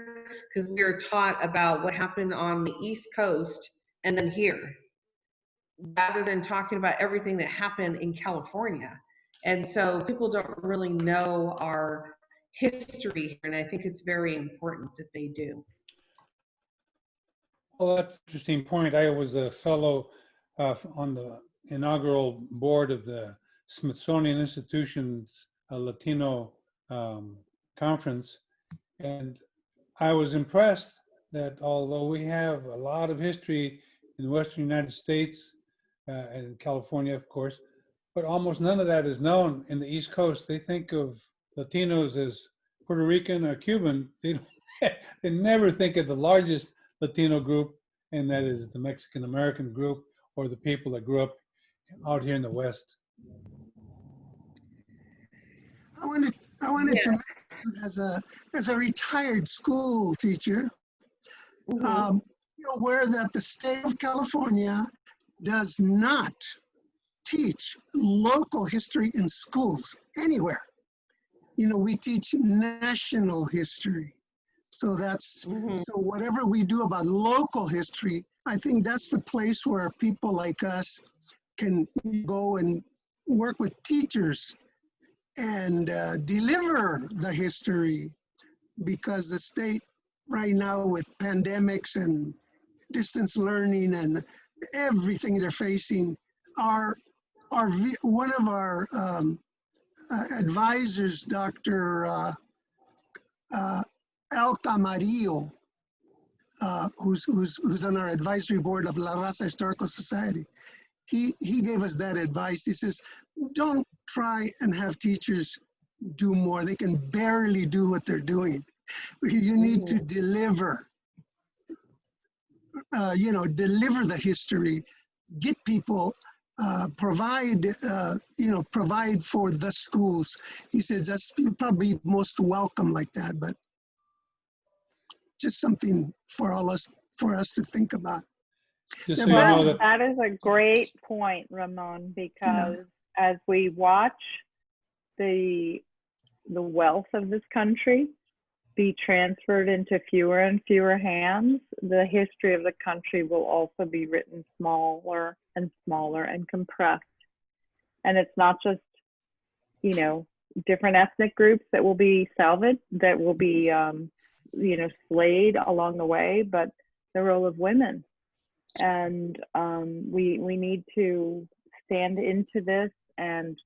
because we are taught about what happened on the East Coast and then here, rather than talking about everything that happened in California. And so people don't really know our history here, and I think it's very important that they do. Well, that's an interesting point. I was a fellow on the inaugural board of the Smithsonian Institution's Latino conference, and I was impressed that although we have a lot of history in the Western United States and California, of course, but almost none of that is known in the East Coast. They think of Latinos as Puerto Rican or Cuban. They don't, they never think of the largest Latino group, and that is the Mexican American group or the people that grew up out here in the West. I wanted to mention as a retired school teacher, you're aware that the state of California does not teach local history in schools anywhere. You know, we teach national history. So that's, so whatever we do about local history, I think that's the place where people like us can go and work with teachers and deliver the history, because the state right now with pandemics and distance learning and everything they're facing, one of our advisors, Dr. Al Camarillo, who's on our advisory board of La Raza Historical Society, he gave us that advice. He says, don't try and have teachers do more. They can barely do what they're doing. You need to deliver, deliver the history, get people, provide for the schools. He says that's probably most welcome like that, but just something for us to think about. Just so you know that, That is a great point, Ramon, because as we watch the wealth of this country be transferred into fewer and fewer hands, the history of the country will also be written smaller and smaller and compressed. And it's not just, different ethnic groups that will be salvaged, that will be, slayed along the way, but the role of women. And we need to stand into this and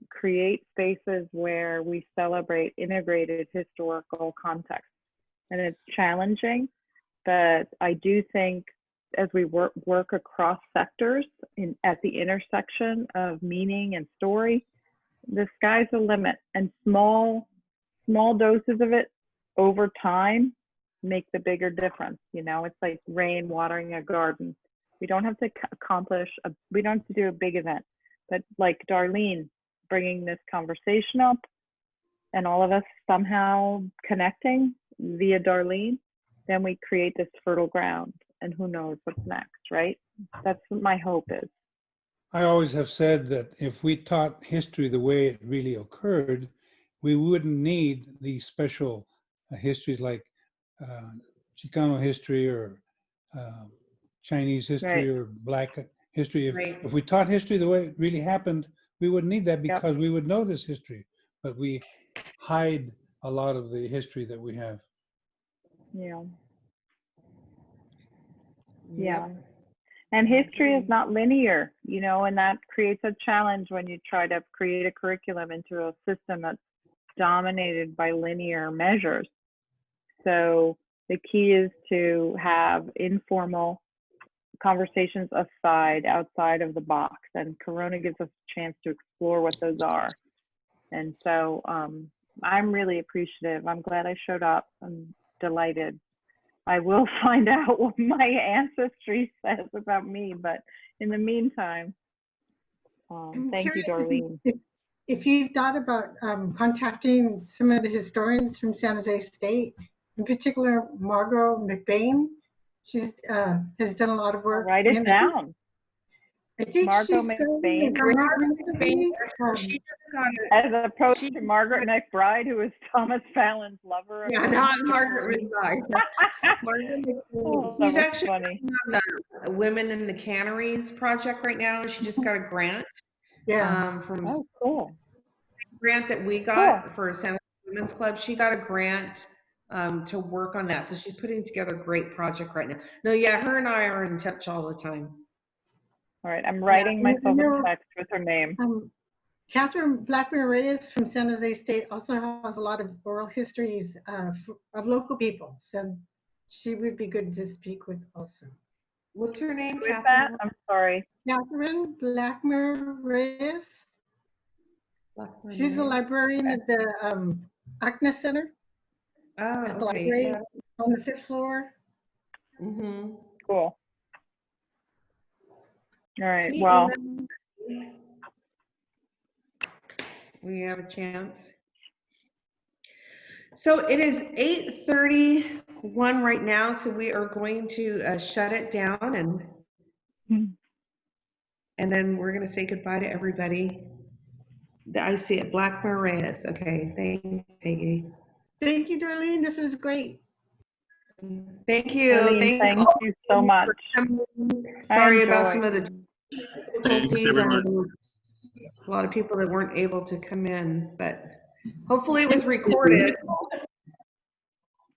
create spaces where we celebrate integrated historical context. And it's challenging, but I do think as we work across sectors at the intersection of meaning and story, the sky's the limit, and small doses of it over time make the bigger difference. It's like rain watering a garden. We don't have to we don't have to do a big event, but like Darlene bringing this conversation up and all of us somehow connecting via Darlene, then we create this fertile ground, and who knows what's next, right? That's what my hope is. I always have said that if we taught history the way it really occurred, we wouldn't need these special histories like Chicano history or Chinese history or Black history. If we taught history the way it really happened, we wouldn't need that because we would know this history, but we hide a lot of the history that we have. Yeah. And history is not linear, and that creates a challenge when you try to create a curriculum into a system that's dominated by linear measures. So the key is to have informal conversations outside of the box, and Corona gives us a chance to explore what those are. And so I'm really appreciative. I'm glad I showed up. I'm delighted. I will find out what my ancestry says about me, but in the meantime, thank you, Darlene. If you've thought about contacting some of the historians from San Jose State, in particular Margot McBain, she's has done a lot of work. Write it down. I think Margot McBain. As opposed to Margaret McBride, who is Thomas Fallon's lover. Yeah, not Margaret McBride. Margaret McBride. She's actually on the Women in the Canneries project right now. She just got a grant. From cool. Grant that we got for San Jose Women's Club. She got a grant to work on that. So she's putting together a great project right now. No, yeah, her and I are in touch all the time. All right, I'm writing Yeah, myself you're- a text with her name. Catherine Blackmore Reyes from San Jose State also has a lot of oral histories of local people. So she would be good to speak with also. What's her name? Who is that? Catherine? I'm sorry. Catherine Blackmore Reyes. Blackburn She's a Reyes. librarian at the ACNA Center Oh, at the okay. library Yeah. on the 5th floor. Mm-hmm. Cool. All right, well, We have a chance. So it is 8:31 right now, so we are going to shut it down and then we're going to say goodbye to everybody. I see it, Blackmore Reyes. Okay, thank you, Peggy. Thank you, Darlene. This was great. Thank you. Darlene, thank all you so much. Sorry about some enjoyed. of the difficulties. I know a lot of people that weren't able to come in, but hopefully it was recorded.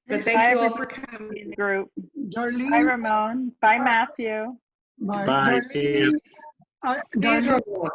But thank Bye, you all for coming. Group. Bye, Darlene, Ramon. Bye, Matthew. bye. Bye. See you. Darlene, Darlene,